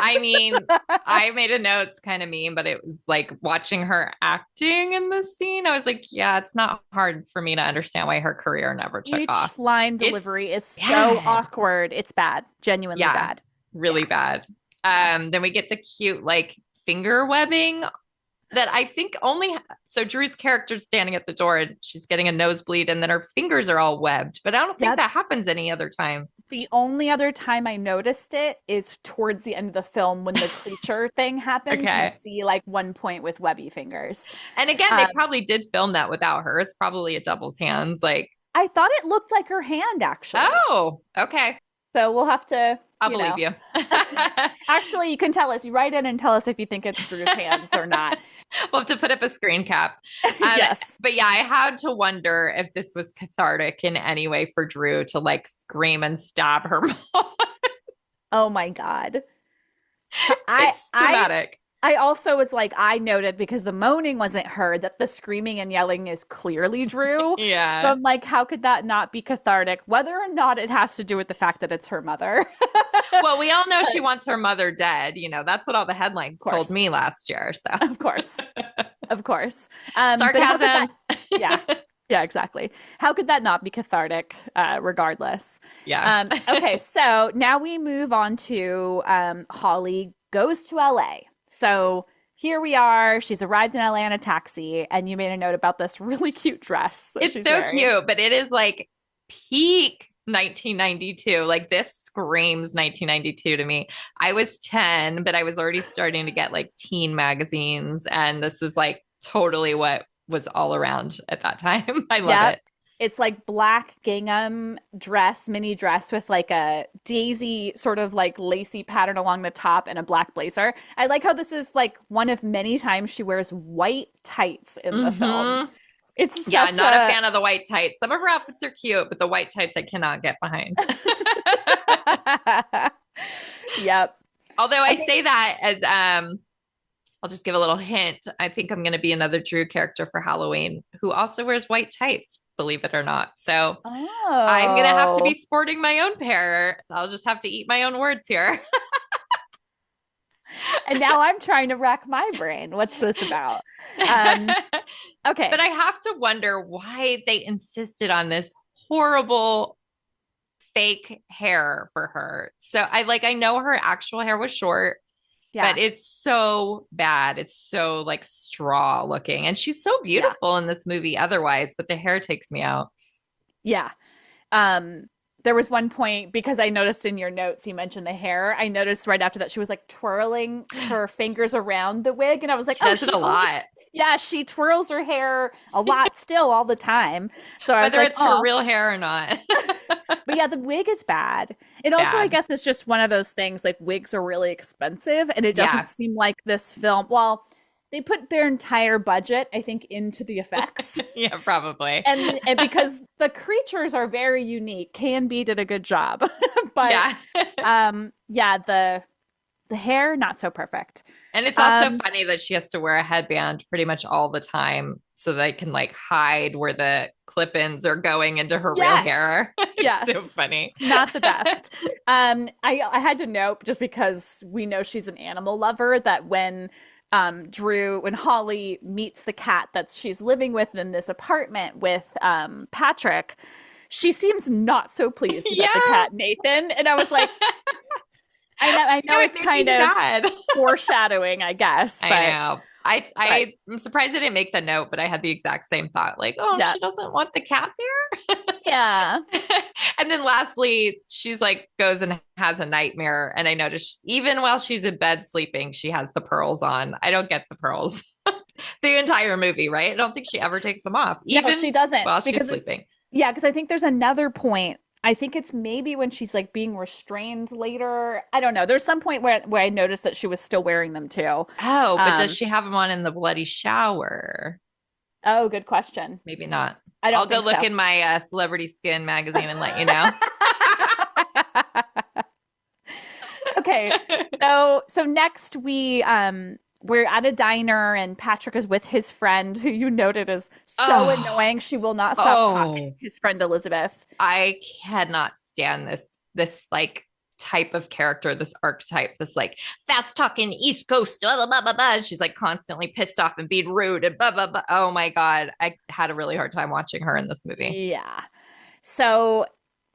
I mean, I made a note, it's kind of mean, but it was like watching her acting in the scene. I was like, yeah, it's not hard for me to understand why her career never took off. Each line delivery is so awkward. It's bad. Genuinely bad. Really bad. Then we get the cute like finger webbing that I think so Drew's character's standing at the door and she's getting a nosebleed and then her fingers are all webbed, but I don't think that happens any other time. The only other time I noticed it is towards the end of the film when the creature thing happens. You see like one point with webby fingers. And again, they probably did film that without her. It's probably a double's hands. Like I thought it looked like her hand actually. Oh, okay. So we'll have to I'll believe you. Actually, you can tell us. You write in and tell us if you think it's Drew's hands or not. We'll have to put up a screen cap. Yes. But yeah, I had to wonder if this was cathartic in any way for Drew to like scream and stab her mom. Oh my God. It's dramatic. I also was like, I noted because the moaning wasn't her, that the screaming and yelling is clearly Drew. Yeah. So I'm like, how could that not be cathartic? Whether or not it has to do with the fact that it's her mother. Well, we all know she wants her mother dead. You know, that's what all the headlines told me last year. So Of course. Of course. Sarcasm. Yeah. Yeah, exactly. How could that not be cathartic, regardless? Yeah. Okay, so now we move on to Holly goes to LA. So here we are. She's arrived in LA in a taxi, and you made a note about this really cute dress. It's so cute, but it is like peak 1992. Like this screams 1992 to me. I was 10, but I was already starting to get like teen magazines, and this is like totally what was all around at that time. I love it. It's like black gingham dress, mini dress with like a daisy sort of like lacy pattern along the top and a black blazer. I like how this is like one of many times she wears white tights in the film. It's not a fan of the white tights. Some of her outfits are cute, but the white tights I cannot get behind. Yep. Although I say that as I'll just give a little hint. I think I'm going to be another Drew character for Halloween who also wears white tights, believe it or not. So I'm going to have to be sporting my own pair. I'll just have to eat my own words here. And now I'm trying to rack my brain. What's this about? Okay. But I have to wonder why they insisted on this horrible fake hair for her. So I know her actual hair was short. Yeah. But it's so bad. It's so like straw looking. And she's so beautiful in this movie otherwise, but the hair takes me out. Yeah. There was one point, because I noticed in your notes, you mentioned the hair. I noticed right after that, she was like twirling her fingers around the wig. And I was like, she does it a lot. Yeah, she twirls her hair a lot still all the time. So I was whether like, it's her real hair or not. But yeah, the wig is bad. It also, I guess, is just one of those things, like wigs are really expensive, and it doesn't seem like this film. Well, they put their entire budget, I think, into the effects. Yeah, probably. And because the creatures are very unique. K&B did a good job. But the hair, not so perfect. And it's also funny that she has to wear a headband pretty much all the time so they can like hide where the clip-ins are going into her real hair. It's so funny. It's not the best. I had to note, just because we know she's an animal lover, that when Holly meets the cat that she's living with in this apartment with Patrick, she seems not so pleased about the Yeah. cat Nathan. And I was like, I know It it's made kind me of sad. foreshadowing, I guess. But I know. I'm surprised I didn't make the note, but I had the exact same thought. Like, oh, yeah, she doesn't want the cat there. yeah. And then lastly, she's like goes and has a nightmare. And I noticed even while she's in bed sleeping, she has the pearls on. I don't get the pearls the entire movie, right? I don't think she ever takes them off, No, even she doesn't while she's because sleeping. yeah, because I think there's another point. I think it's maybe when she's like being restrained later. I don't know. There's some point where I noticed that she was still wearing them too. Oh, but does she have them on in the bloody shower? Oh, good question. Maybe not. I don't I'll go think look so. in my Celebrity Skin magazine and let you know. Okay. So next we're at a diner and Patrick is with his friend who you noted is so annoying. She will not stop talking. His friend Elizabeth. I cannot stand this like type of character, this archetype, this like fast talking East Coast, blah, blah, blah, blah, blah. She's like constantly pissed off and being rude and blah, blah, blah. Oh my God. I had a really hard time watching her in this movie. Yeah. So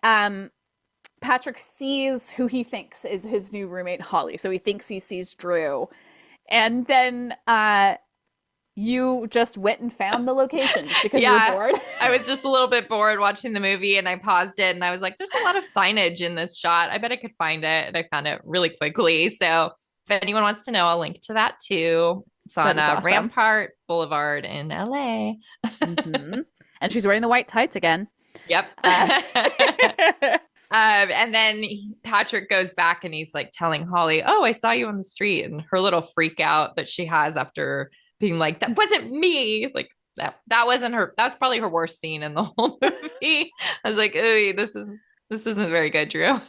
Patrick sees who he thinks is his new roommate, Holly. So he thinks he sees Drew. And then you just went and found the location just because you were bored. I was just a little bit bored watching the movie and I paused it and I was like, there's a lot of signage in this shot. I bet I could find it. And I found it really quickly. So if anyone wants to know, I'll link to that too. It's on awesome. Rampart Boulevard in LA. Mm-hmm. And she's wearing the white tights again. Yep. And then Patrick goes back and he's like telling Holly, oh, I saw you on the street, and her little freak out that she has after being like, that wasn't me. Like that wasn't her. That's probably her worst scene in the whole movie. I was like, ooh, this isn't very good, Drew.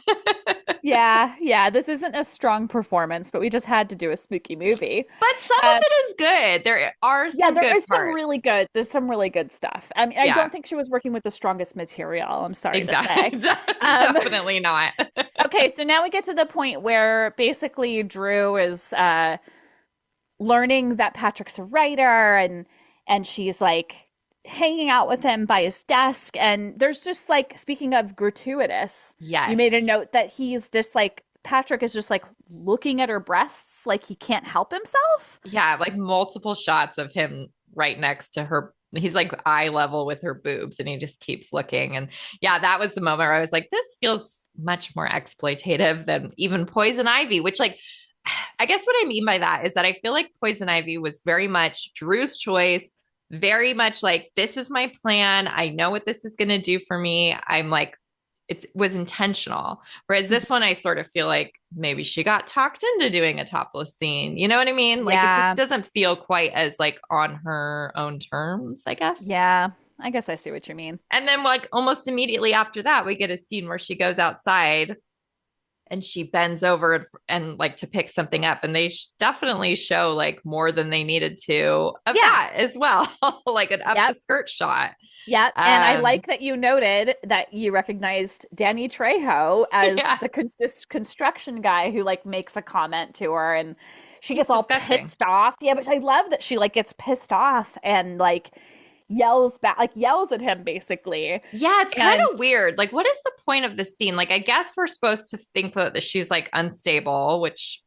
Yeah. This isn't a strong performance, but we just had to do a spooky movie. But some of it is good. There are some there good is parts. some really good. There's some really good stuff. I mean, I don't think she was working with the strongest material. I'm sorry to say. Definitely not. Okay, so now we get to the point where basically Drew is learning that Patrick's a writer, and she's like hanging out with him by his desk, and there's just like, speaking of gratuitous, yes, you made a note that he's just like, Patrick is just like looking at her breasts like he can't help himself. Yeah, like multiple shots of him right next to her. He's like eye level with her boobs and he just keeps looking. And yeah, that was the moment where I was like, this feels much more exploitative than even Poison Ivy, which, like, I guess what I mean by that is that I feel like Poison Ivy was very much Drew's choice, very much like, this is my plan. I know what this is going to do for me. I'm like, it was intentional. Whereas this one, I sort of feel like maybe she got talked into doing a topless scene. You know what I mean? Like, it just doesn't feel quite as like on her own terms, I guess. Yeah, I guess I see what you mean. And then like almost immediately after that, we get a scene where she goes outside and she bends over and like to pick something up, and they definitely show like more than they needed to of that as well. Like an up the skirt shot. Yeah. And I like that you noted that you recognized Danny Trejo as this construction guy who like makes a comment to her, and she gets all pissed off. Yeah, but I love that she like gets pissed off and like yells back, like yells at him basically. Yeah, it's kind of weird. Like, what is the point of the scene? Like, I guess we're supposed to think that she's like unstable, which,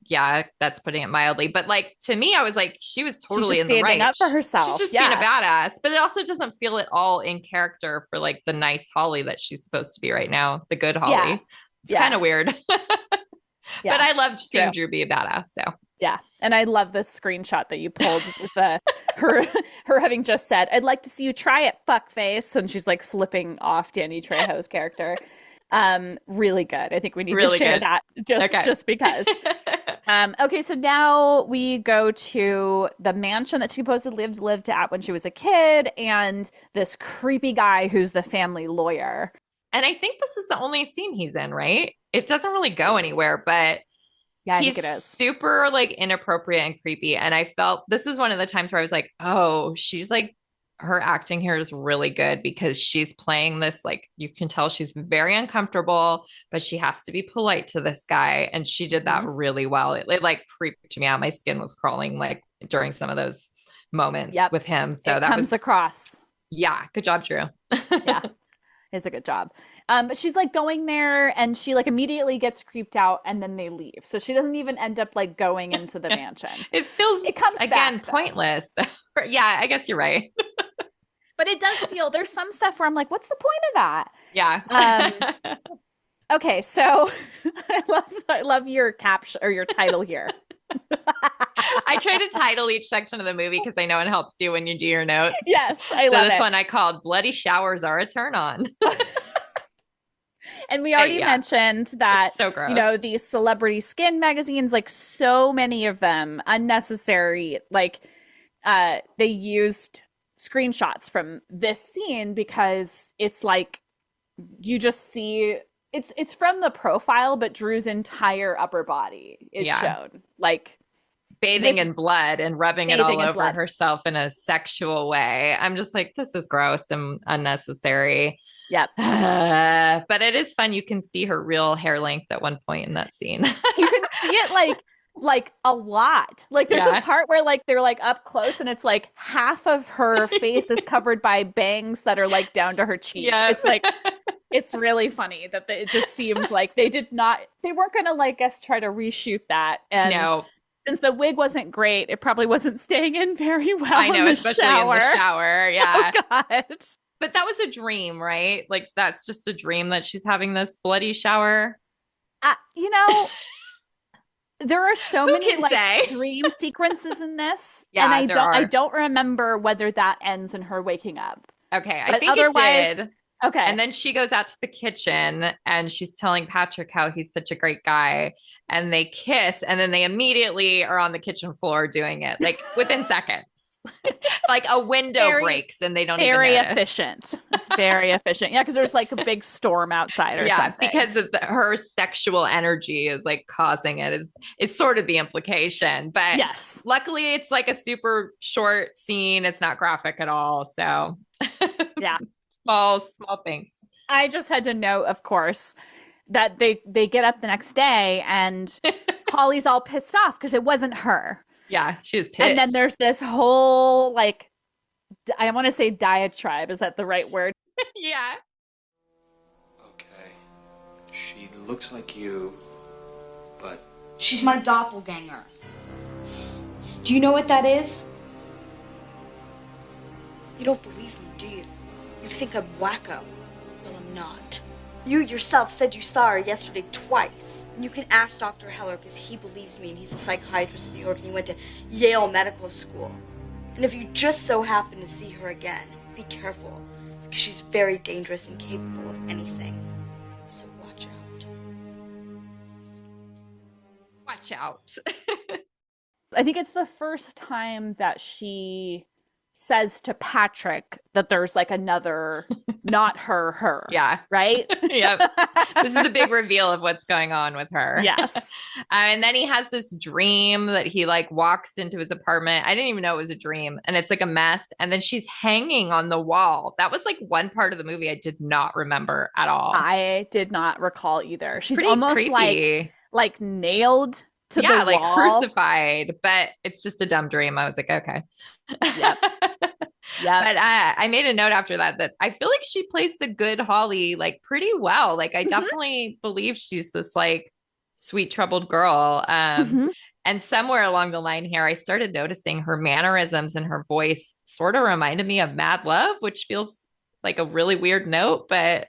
yeah, that's putting it mildly. But like, to me, I was like, she was totally in the right. Up for herself. She's just being a badass. But it also doesn't feel at all in character for like the nice Holly that she's supposed to be right now, the good Holly. Yeah. It's kind of weird. But I loved seeing Drew be a badass. So yeah, and I love this screenshot that you pulled with her having just said, "I'd like to see you try it, fuckface," and she's like flipping off Danny Trejo's character. Really good. I think we need to share that just because. Okay, so now we go to the mansion that she supposedly lived at when she was a kid, and this creepy guy who's the family lawyer. And I think this is the only scene he's in, right? It doesn't really go anywhere, but yeah, I he's think it is super like inappropriate and creepy. And I felt this is one of the times where I was like, oh, she's like, her acting here is really good because she's playing this, like, you can tell she's very uncomfortable, but she has to be polite to this guy. And she did that really well. It like creeped me out. My skin was crawling like during some of those moments with him. So that comes across. Yeah. Good job, Drew. is a good job. But she's like going there and she like immediately gets creeped out and then they leave. So she doesn't even end up like going into the mansion. It comes again back, pointless. Yeah, I guess you're right. But it does feel, there's some stuff where I'm like, what's the point of that? Yeah. Okay, so I love your caption or your title here. I try to title each section of the movie because I know it helps you when you do your notes. Yes, I love it. So this one I called "Bloody Showers Are a Turn On." And we already mentioned that, it's so gross. You know, these celebrity skin magazines, like so many of them, unnecessary, like they used screenshots from this scene because it's like you just see it's from the profile, but Drew's entire upper body is shown, like bathing in blood and rubbing it all over herself in a sexual way. I'm just like, this is gross and unnecessary. Yep. But it is fun. You can see her real hair length at one point in that scene. You can see it like a lot. Like there's a part where like they're like up close and it's like half of her face is covered by bangs that are like down to her cheek. Yeah. It's like, it's really funny that it just seemed like they weren't going to like us try to reshoot that. And no. Since the wig wasn't great, it probably wasn't staying in very well. I know, especially in the shower. Yeah. Oh God. But that was a dream, right? Like that's just a dream that she's having this bloody shower. You know, there are so many like dream sequences in this. Yeah, and I don't remember whether that ends in her waking up. Okay, I think it did. Okay. And then she goes out to the kitchen and she's telling Patrick how he's such a great guy. And they kiss and then they immediately are on the kitchen floor doing it like within seconds. Like a window breaks and they don't even notice. Very efficient. It's very efficient. Yeah, because there's like a big storm outside or something. Because of her sexual energy is like causing it is sort of the implication. But yes, luckily it's like a super short scene. It's not graphic at all. So yeah. Small things. I just had to note, of course, that they get up the next day and Holly's all pissed off because it wasn't her. Yeah, she was pissed. And then there's this whole like, I want to say diatribe. Is that the right word? Yeah. Okay. She looks like you, but... She's my doppelganger. Do you know what that is? You don't believe me, do you? You think I'm wacko. Well, I'm not. You yourself said you saw her yesterday twice. And you can ask Dr. Heller because he believes me and he's a psychiatrist in New York and he went to Yale Medical School. And if you just so happen to see her again, be careful because she's very dangerous and capable of anything. So watch out. Watch out. I think it's the first time that she says to Patrick that there's like another, not her. Yeah. Right? Yep. This is a big reveal of what's going on with her. Yes. And then he has this dream that he like walks into his apartment. I didn't even know it was a dream. And it's like a mess. And then she's hanging on the wall. That was like one part of the movie I did not remember at all. I did not recall either. It's she's almost creepy. like nailed to the wall. Like crucified, but it's just a dumb dream. I was like, okay. Yep. Yeah. But I made a note after that I feel like she plays the good Holly like pretty well. Like I definitely believe she's this like sweet troubled girl. And somewhere along the line here, I started noticing her mannerisms and her voice sort of reminded me of Mad Love, which feels like a really weird note, but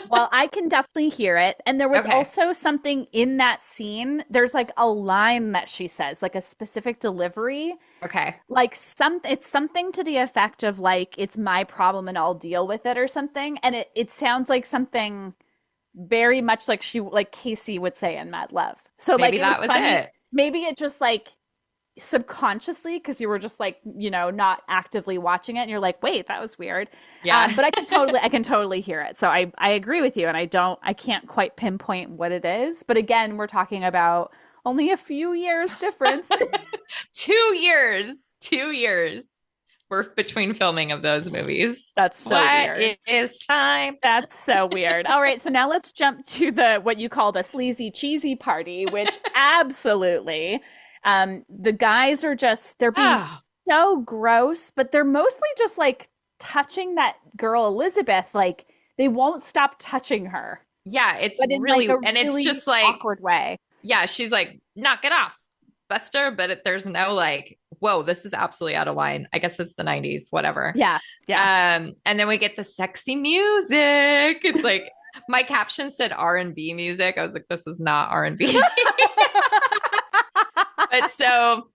well, I can definitely hear it. And there was also something in that scene. There's like a line that she says, like a specific delivery. Okay. Like it's something to the effect of like, it's my problem and I'll deal with it or something. And it sounds like something very much like Casey would say in Mad Love. So maybe like that was it. Maybe it just like subconsciously, because you were just like, you know, not actively watching it and you're like, wait, that was weird. Yeah. But I can totally hear it. So I agree with you. And I can't quite pinpoint what it is. But again, we're talking about only a few years difference. 2 years worth between filming of those movies. That's so weird. It is time. That's so weird. All right. So now let's jump to what you call the sleazy cheesy party, which absolutely, the guys are they're being so gross, but they're mostly just like touching that girl, Elizabeth, like they won't stop touching her. Yeah, it's But in really, like a and it's really just like, awkward way. yeah, she's like, knock it off, Buster. But there's no like, whoa, this is absolutely out of line. I guess it's the 90s, whatever. Yeah. Yeah. And then we get the sexy music. It's like, my caption said R&B music. I was like, this is not R&B. But so,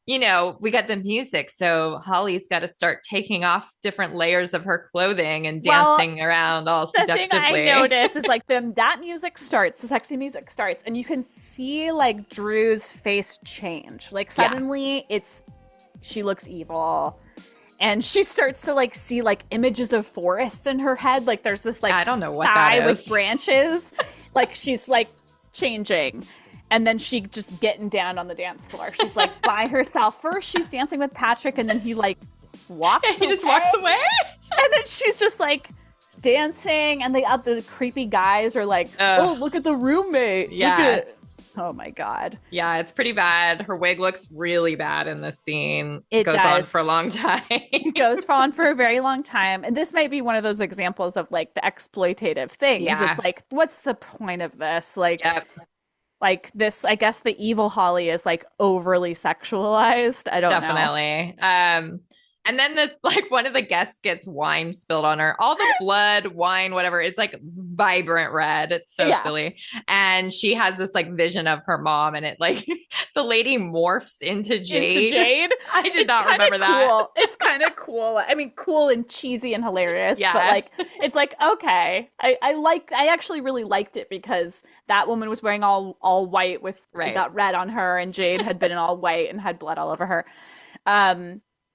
we got the music. So Holly's got to start taking off different layers of her clothing and dancing around all seductively. The thing I noticed is like that music starts, the sexy music starts, and you can see like Drew's face change. Like suddenly she looks evil. And she starts to like see like images of forests in her head. Like there's this like I don't know what sky that is. with branches. Like she's like changing. And then she just getting down on the dance floor. She's like by herself. First she's dancing with Patrick, and then he like walks He just walks away. And then she's just like dancing, and the creepy guys are like, oh, look at the roommate. Yeah. Oh my God. Yeah, it's pretty bad. Her wig looks really bad in this scene. It goes does. on for a long time. It goes on for a very long time. And this might be one of those examples of like the exploitative things. Yeah. It's like, what's the point of this? Like, Yep. like this, I guess the evil Holly is like overly sexualized. I don't know. Definitely. And then one of the guests gets wine spilled on her. All the blood, wine, whatever. It's like vibrant red. It's so silly. And she has this like vision of her mom, and it like the lady morphs into Jade. I did not remember that. It's kind of cool. I mean, cool and cheesy and hilarious. Yeah. But like, it's like, okay. I actually really liked it because that woman was wearing all white with that red on her, and Jade had been in all white and had blood all over her.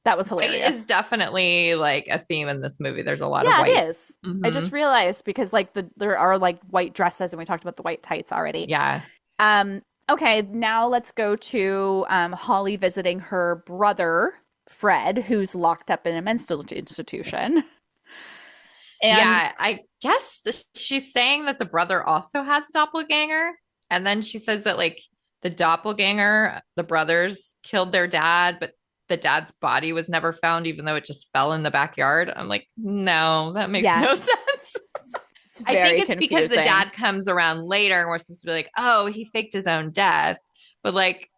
That was hilarious. It is definitely like a theme in this movie. There's a lot of white. Yeah, it is. I just realized because like there are like white dresses, and we talked about the white tights already. Yeah. Okay, now let's go to Holly visiting her brother, Fred, who's locked up in a mental institution. And yeah, I guess she's saying that the brother also has a doppelganger. And then she says that like the doppelganger, the brothers killed their dad, but the dad's body was never found, even though it just fell in the backyard. I'm like, no, that makes no sense. I think it's confusing. because the dad comes around later and we're supposed to be like, oh, he faked his own death. But like,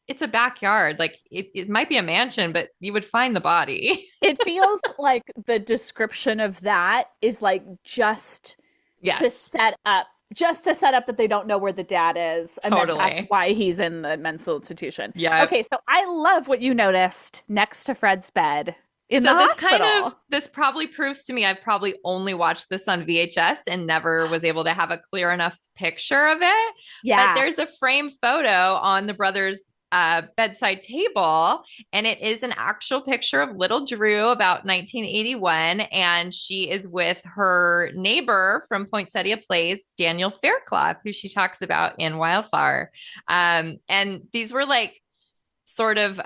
it's a backyard. Like it might be a mansion, but you would find the body. It feels like the description of that is like just to set up that they don't know where the dad is. And that's why he's in the mental institution. Yeah. Okay, so I love what you noticed next to Fred's bed in the hospital. This probably proves to me I've probably only watched this on VHS and never was able to have a clear enough picture of it. Yeah. But there's a framed photo on the brothers' bedside table, and it is an actual picture of little Drew about 1981, and she is with her neighbor from Poinsettia Place, Daniel Fairclough, who she talks about in Wildflower. And these were like sort of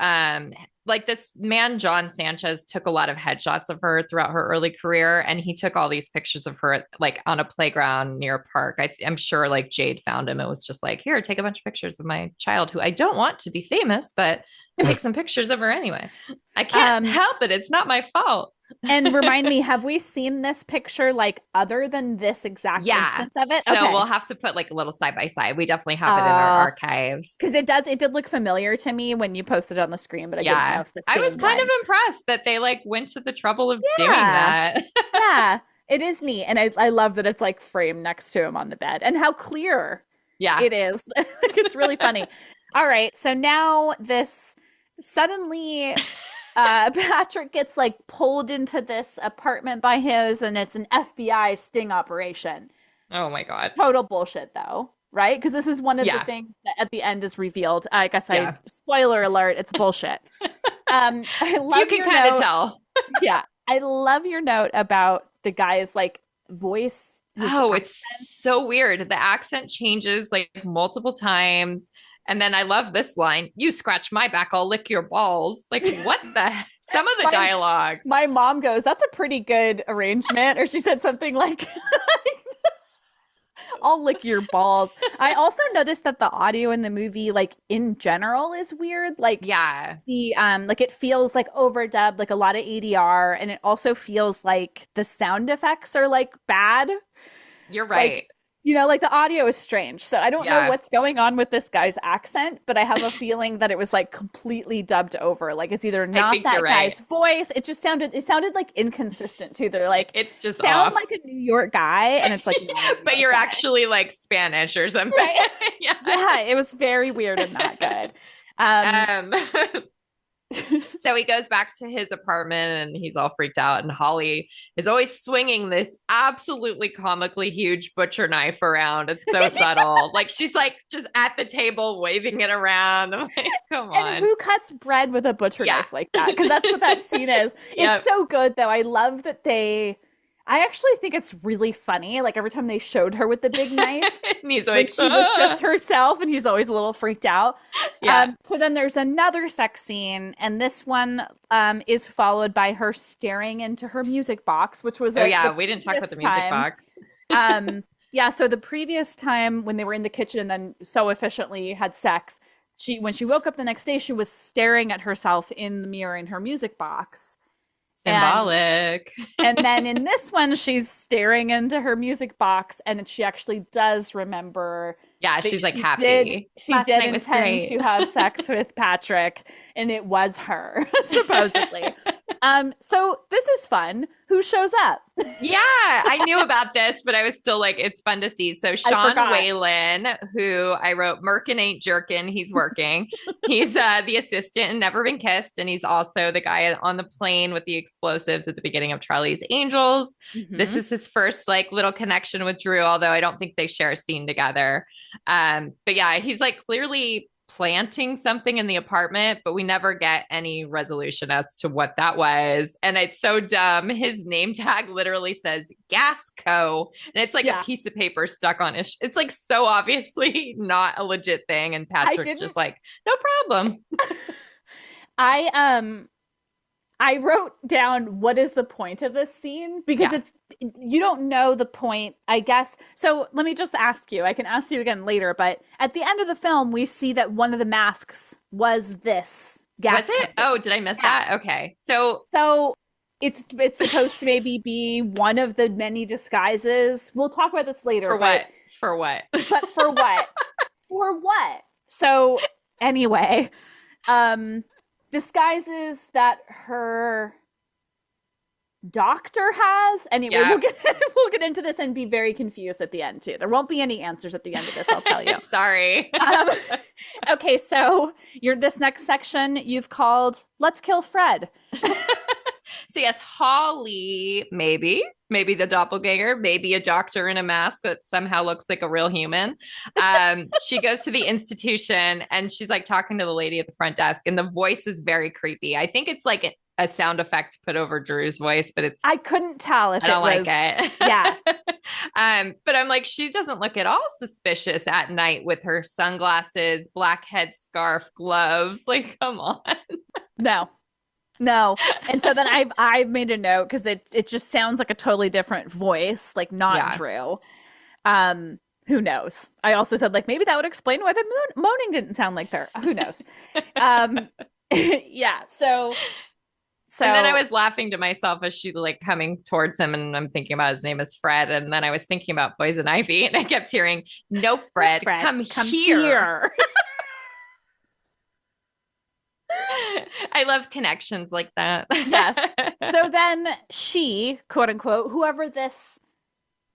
like this man, John Sanchez, took a lot of headshots of her throughout her early career. And he took all these pictures of her like on a playground near a park. I'm sure like Jade found him. It was just like, here, take a bunch of pictures of my child who I don't want to be famous, but take some pictures of her anyway. I can't help it. It's not my fault. And remind me, have we seen this picture like other than this exact instance of it? So we'll have to put like a little side by side. We definitely have it in our archives. Because it did look familiar to me when you posted it on the screen, but I didn't know if the same I was kind of impressed that they like went to the trouble of doing that. Yeah, it is neat. And I love that it's like framed next to him on the bed and how clear it is. It's really funny. All right. So now this suddenly Patrick gets like pulled into this apartment by his, and it's an FBI sting operation. Oh my God. Total bullshit though, right? Because this is one of the things that at the end is revealed. I guess spoiler alert, it's bullshit. I love you can kind of tell. Yeah. I love your note about the guy's like voice. It's so weird. The accent changes like multiple times. And then I love this line, you scratch my back, I'll lick your balls. Like, what the some of the dialogue. My mom goes, that's a pretty good arrangement. Or she said something like, I'll lick your balls. I also noticed that the audio in the movie, like in general, is weird. Like, the like it feels like overdubbed, like a lot of ADR, and it also feels like the sound effects are like bad. You're right. Like, like the audio is strange. So I don't know what's going on with this guy's accent, but I have a feeling that it was like completely dubbed over. Like it's either not that guy's voice. It sounded like inconsistent too. They're like, it's just sound off. like a New York guy. And it's like, but you're actually like Spanish or something. Right? Yeah. It was very weird and not good. So he goes back to his apartment and he's all freaked out. And Holly is always swinging this absolutely comically huge butcher knife around. It's so subtle. Like she's like just at the table waving it around. I'm like, come on. And who cuts bread with a butcher knife like that? Because that's what that scene is. It's so good though. I love that I actually think it's really funny. Like every time they showed her with the big knife, and he's like she was just herself, and he's always a little freaked out. Yeah. So then there's another sex scene, and this one is followed by her staring into her music box, which was we didn't talk about the music box. So the previous time when they were in the kitchen and then so efficiently had sex, when she woke up the next day, she was staring at herself in the mirror in her music box. Symbolic. And then in this one, she's staring into her music box, and she actually does remember. Yeah, she's like happy. She did intend to have sex with Patrick, and it was her, supposedly. So this is fun. Who shows up? Yeah, I knew about this, but I was still like, it's fun to see. So Sean Whalen, who I wrote, Merkin ain't jerkin', he's working. He's the assistant in Never Been Kissed, and he's also the guy on the plane with the explosives at the beginning of Charlie's Angels. Mm-hmm. This is his first like little connection with Drew, although I don't think they share a scene together. But yeah, he's like clearly planting something in the apartment, but we never get any resolution as to what that was. And it's so dumb. His name tag literally says Gas Co. And it's like a piece of paper stuck on it. It's like so obviously not a legit thing. And Patrick's just like, no problem. I wrote down what is the point of this scene, because you don't know the point, I guess. So let me just ask you. I can ask you again later, but at the end of the film, we see that one of the masks was this gas. Was it? Oh, did I miss that? Okay. So it's supposed to maybe be one of the many disguises. We'll talk about this later. For what? For what? But for what? For what? So anyway, disguises that her doctor has. Anyway, we'll get into this and be very confused at the end too. There won't be any answers at the end of this, I'll tell you. Sorry. Okay, so this next section you've called Let's Kill Fred. So yes, Holly, maybe the doppelganger, maybe a doctor in a mask that somehow looks like a real human. She goes to the institution and she's like talking to the lady at the front desk, and the voice is very creepy. I think it's like a sound effect put over Drew's voice, but I couldn't tell if I don't like it. Yeah. But I'm like, she doesn't look at all suspicious at night with her sunglasses, black head scarf, gloves. Like, come on. No. And so then I made a note because it just sounds like a totally different voice, like not Drew. Who knows? I also said like maybe that would explain why the moaning didn't sound like her. Who knows? Yeah. So and then I was laughing to myself as she like coming towards him, and I'm thinking about his name is Fred, and then I was thinking about Poison Ivy, and I kept hearing, "No, Fred, come here." I love connections like that. Yes. So then she, quote unquote, whoever this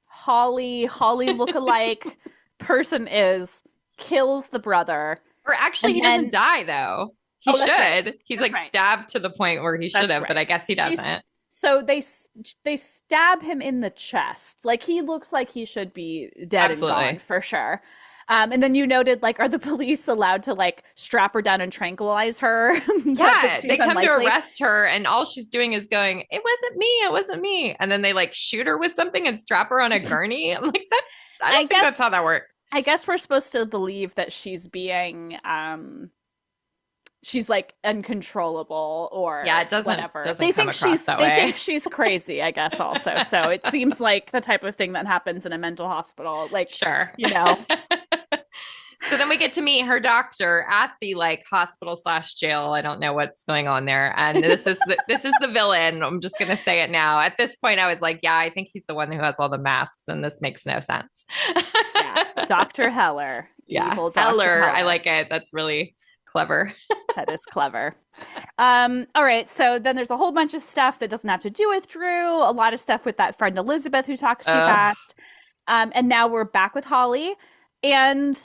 Holly lookalike person is, kills the brother. Or actually, he doesn't die though. He should. Right. He's like stabbed to the point where he should have, but I guess he doesn't. So they stab him in the chest. Like he looks like he should be dead and gone for sure. And then you noted, like, are the police allowed to, like, strap her down and tranquilize her? Yeah, they come to arrest her, and all she's doing is going, it wasn't me. And then they, like, shoot her with something and strap her on a gurney. I'm like, I don't think that's how that works. I guess we're supposed to believe that she's being, she's, like, uncontrollable or it doesn't, whatever. They think she's crazy, I guess, also. So it seems like the type of thing that happens in a mental hospital. Like, sure. You know. So then we get to meet her doctor at the like hospital / jail. I don't know what's going on there. And this is the villain. I'm just gonna say it now. At this point, I was like, yeah, I think he's the one who has all the masks, and this makes no sense. Yeah, Dr. Heller. Yeah, Evil Dr. Heller. I Heller. like it. That's really clever. That is clever. All right. So then there's a whole bunch of stuff that doesn't have to do with Drew. A lot of stuff with that friend Elizabeth who talks too fast. And now we're back with Holly. And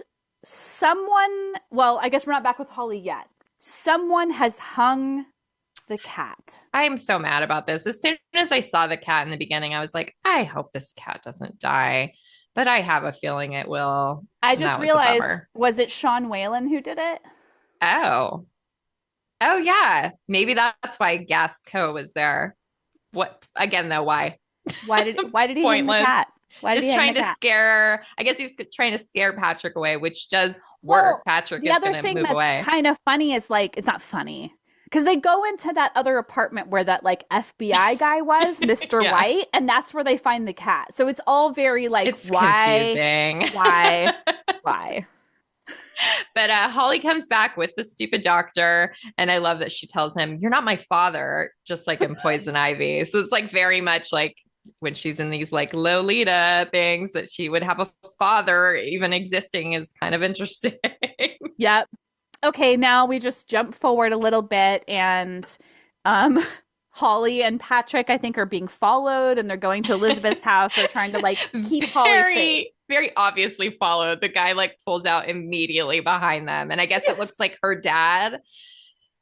I guess we're not back with Holly yet. Someone has hung the cat. I am so mad about this. As soon as I saw the cat in the beginning, I was like, I hope this cat doesn't die. But I have a feeling it will. I just realized, was it Sean Whalen who did it? Oh yeah. Maybe that's why Gas Co was there. What again though? Why? Why did he hang the cat? Just trying to scare. I guess he was trying to scare Patrick away, which does work. Patrick is going to move away. The other thing that's kind of funny is like it's not funny because they go into that other apartment where that like FBI guy was, Mr. Yeah. White, and that's where they find the cat. So it's all very like it's why, confusing. why. But Holly comes back with the stupid doctor, and I love that she tells him, "You're not my father," just like in Poison Ivy. So it's like very much like when she's in these like Lolita things that she would have a father even existing is kind of interesting. Yep. Okay, now we just jump forward a little bit, and Holly and Patrick, I think, are being followed, and they're going to Elizabeth's house. They're trying to like keep Holly safe. Very obviously followed. The guy like pulls out immediately behind them. And I guess it looks like her dad.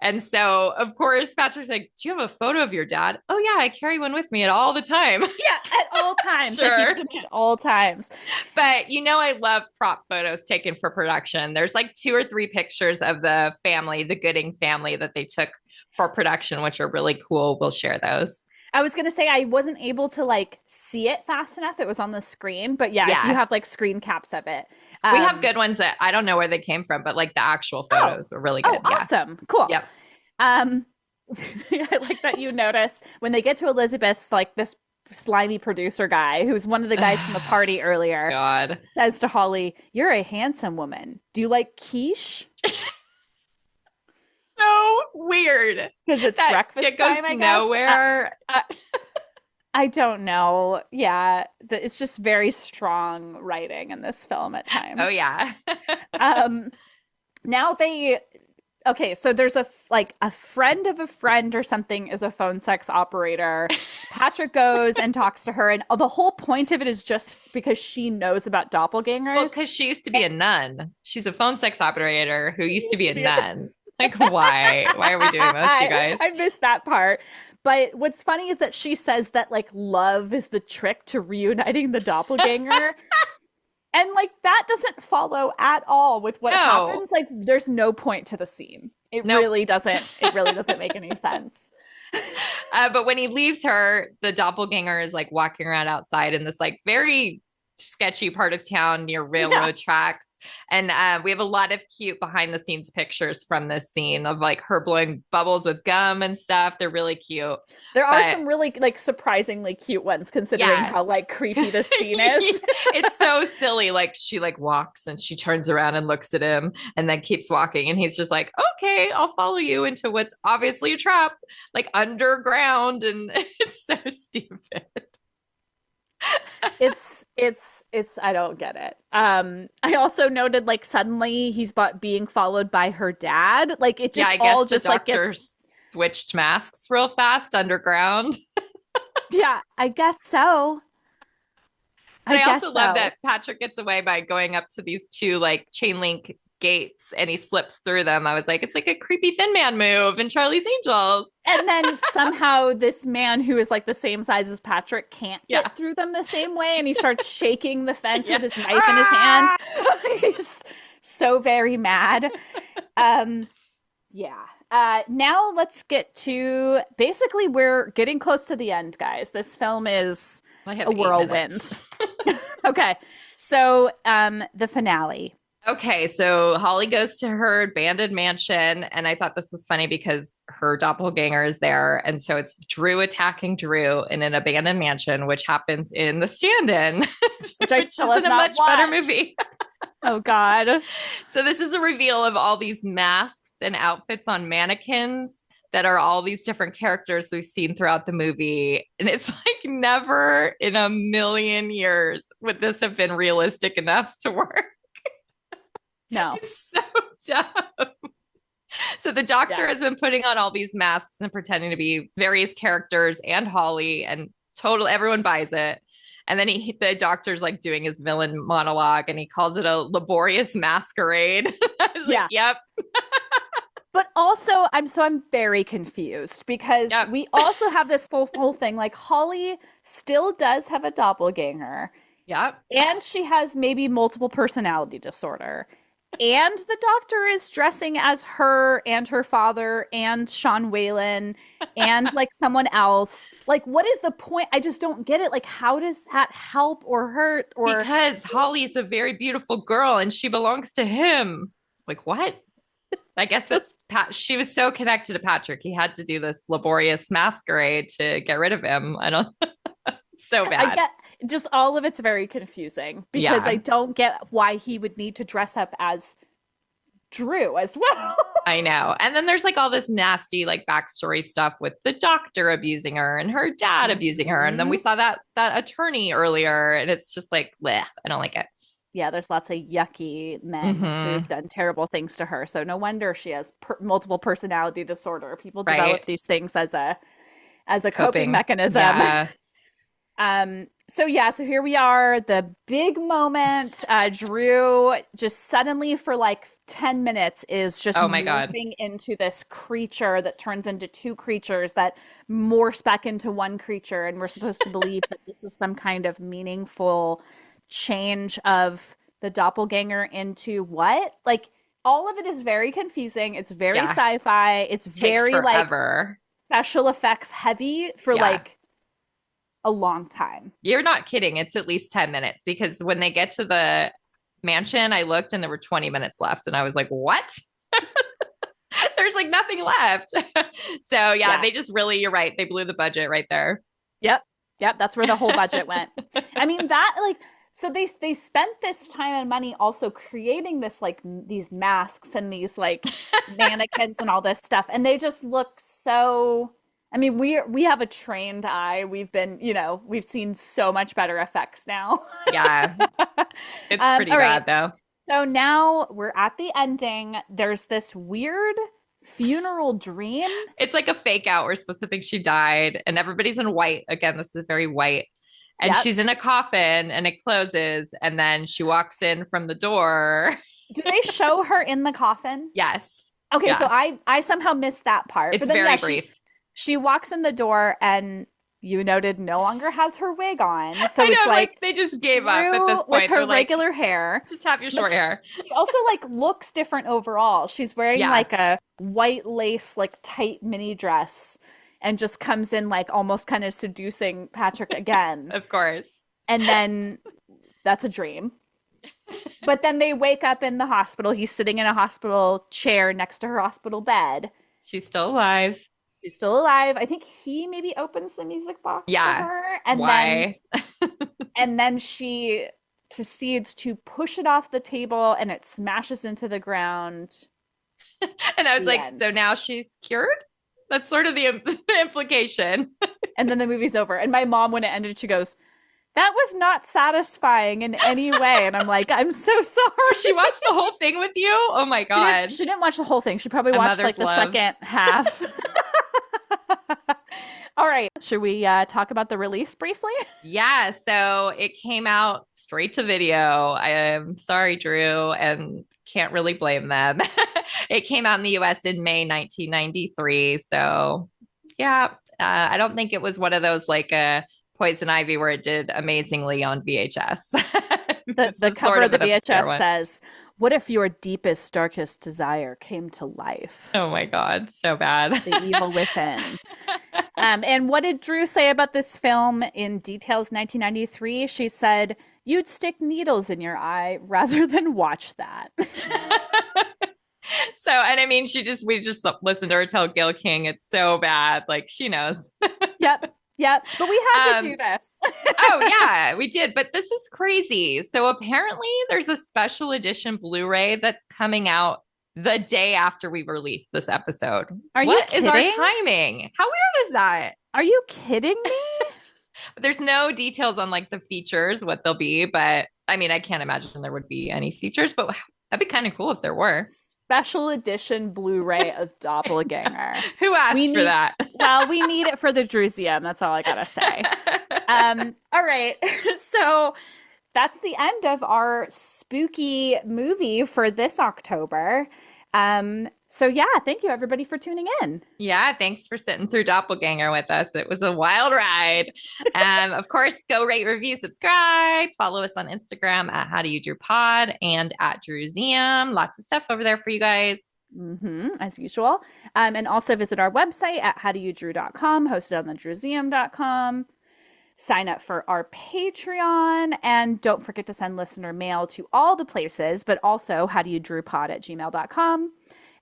And so, of course, Patrick's like, do you have a photo of your dad? Oh, yeah, I carry one with me at all the time. Yeah, at all times. Sure. At all times. But, I love prop photos taken for production. There's like 2 or 3 pictures of the family, the Gooding family that they took for production, which are really cool. We'll share those. I was going to say I wasn't able to like see it fast enough. It was on the screen, but yeah, if you have like screen caps of it. We have good ones that I don't know where they came from, but like the actual photos are really good. Oh, awesome. Cool. Yep. I like that you notice when they get to Elizabeth's, like this slimy producer guy, who's one of the guys from the party earlier, God, says to Holly, "You're a handsome woman. Do you like quiche?" So weird because it's breakfast it goes time. I guess nowhere. I don't know. Yeah, it's just very strong writing in this film at times. Oh yeah. Now so there's a friend of a friend or something is a phone sex operator. Patrick goes and talks to her, and the whole point of it is just because she knows about doppelgangers. Well, because she used to be a nun. She's a phone sex operator who used to be a nun. Like, why? Why are we doing this, you guys? I missed that part. But what's funny is that she says that like love is the trick to reuniting the doppelganger. And like that doesn't follow at all with what happens. Like there's no point to the scene. It really doesn't make any sense. But when he leaves her, the doppelganger is like walking around outside in this like very sketchy part of town near railroad tracks. And we have a lot of cute behind the scenes pictures from this scene of like her blowing bubbles with gum and stuff. They're really cute. There are some really like surprisingly cute ones considering how like creepy this scene is. It's so silly. Like she like walks and she turns around and looks at him and then keeps walking. And he's just like, okay, I'll follow you into what's obviously a trap, like underground. And it's so stupid. It's I don't get it. I also noted like suddenly he's being followed by her dad. Like it just all just like switched masks real fast underground. Yeah, I guess so. I also love that Patrick gets away by going up to these 2 like chain link gates and he slips through them. I was like, it's like a creepy Thin Man move in Charlie's Angels. And then somehow this man who is like the same size as Patrick can't get through them the same way, and he starts shaking the fence with his knife in his hand. He's so very mad. Now let's get to basically we're getting close to the end, guys. This film is a whirlwind. Okay, so the finale. Okay, so Holly goes to her abandoned mansion, and I thought this was funny because her doppelganger is there, and so it's Drew attacking Drew in an abandoned mansion, which happens in The Stand-In, which I still have isn't not a much watched. better movie. Oh, God. So this is a reveal of all these masks and outfits on mannequins that are all these different characters we've seen throughout the movie. And it's like never in a million years would this have been realistic enough to work. No. It's so dumb. So the doctor has been putting on all these masks and pretending to be various characters and Holly, and everyone buys it. And then the doctor's like doing his villain monologue and he calls it a laborious masquerade. I was like, yep. But also, I'm very confused because we also have this whole thing. Like, Holly still does have a doppelganger. Yep. And she has maybe multiple personality disorder. And the doctor is dressing as her and her father and Sean Whalen and like someone else. Like, what is the point? I just don't get it. Like, how does that help or hurt? Or because Holly is a very beautiful girl and she belongs to him. Like, what? I guess that's she was so connected to Patrick. He had to do this laborious masquerade to get rid of him. I don't. So bad. I get just all of it's very confusing because I don't get why he would need to dress up as Drew as well. I know. And then there's like all this nasty like backstory stuff with the doctor abusing her and her dad abusing her. And then we saw that attorney earlier and it's just like, bleh, I don't like it. Yeah, there's lots of yucky men who've done terrible things to her. So no wonder she has multiple personality disorder. People develop these things as a coping mechanism. Yeah. So here we are, the big moment. Drew just suddenly for like 10 minutes is just moving into this creature that turns into two creatures that morphs back into one creature. And we're supposed to believe that this is some kind of meaningful change of the doppelganger into what? Like, all of it is very confusing. It's very sci-fi. It's very like special effects heavy for like a long time. You're not kidding. It's at least 10 minutes because when they get to the mansion, I looked and there were 20 minutes left and I was like, what? There's like nothing left. So they just really, you're right. They blew the budget right there. Yep. That's where the whole budget went. I mean, that like, so they spent this time and money also creating this like these masks and these like mannequins and all this stuff. And they just look so, I mean, we have a trained eye. We've been, we've seen so much better effects now. Yeah. It's pretty bad though. So now we're at the ending. There's this weird funeral dream. It's like a fake out. We're supposed to think she died and everybody's in white. Again, this is very white. And she's in a coffin and it closes and then she walks in from the door. Do they show her in the coffin? Yes. Okay, so I somehow missed that part. It's very brief. She walks in the door and you noted no longer has her wig on. So I know, it's like they just gave up at this point. With her regular hair. Just have your short hair. She also like looks different overall. She's wearing like a white lace, like tight mini dress and just comes in like almost kind of seducing Patrick again. Of course. And then that's a dream. But then they wake up in the hospital. He's sitting in a hospital chair next to her hospital bed. She's still alive. She's still alive. I think he maybe opens the music box for her. And then she proceeds to push it off the table and it smashes into the ground. And I was like, so now she's cured? That's sort of the implication. And then the movie's over. And my mom, when it ended, she goes, that was not satisfying in any way. And I'm like, I'm so sorry. She watched the whole thing with you? Oh my God. She didn't watch the whole thing. She probably watched like the second half. All right. Should we talk about the release briefly? Yeah. So it came out straight to video. I am sorry, Drew, and can't really blame them. It came out in the US in May 1993. So I don't think it was one of those like Poison Ivy where it did amazingly on VHS. The cover of the VHS says, what if your deepest, darkest desire came to life? Oh my God, so bad. The evil within. And what did Drew say about this film in Details 1993? She said, you'd stick needles in your eye rather than watch that. So, and I mean, we just listened to her tell Gail King it's so bad. Like, she knows. Yep. Yep, but we had to do this. Oh, yeah, we did. But this is crazy. So apparently there's a special edition Blu-ray that's coming out the day after we release this episode. Are you What is our kidding? timing? How weird is that? Are you kidding me? There's no details on like the features, what they'll be, but I mean, I can't imagine there would be any features, but that'd be kind of cool if there were. Special edition Blu-ray of Doppelganger. Who asked for that? Well, we need it for the Druseum. That's all I gotta say. All right. So that's the end of our spooky movie for this October. So yeah, thank you everybody for tuning in. Yeah, thanks for sitting through Doppelganger with us. It was a wild ride. Of course, go rate, review, subscribe. Follow us on Instagram at How Do You Drew Pod and at Druseum. Lots of stuff over there for you guys. As usual. And also visit our website at howdoyoudrew.com, hosted on the druseum.com. Sign up for our Patreon, and don't forget to send listener mail to all the places, but also howdoyoudrewpod@gmail.com.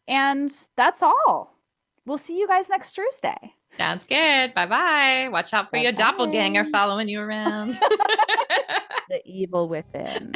And that's all. We'll see you guys next Tuesday. Sounds good. Bye-bye. Watch out for your doppelganger following you around. The evil within.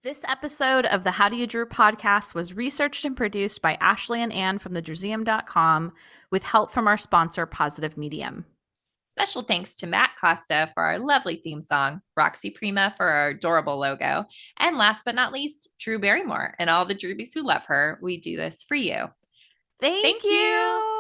This episode of the How Do You Drew podcast was researched and produced by Ashley and Ann from thedruseum.com with help from our sponsor, Positive Medium. Special thanks to Matt Costa for our lovely theme song, Roxy Prima for our adorable logo, and last but not least, Drew Barrymore and all the Drewbies who love her. We do this for you. Thank you.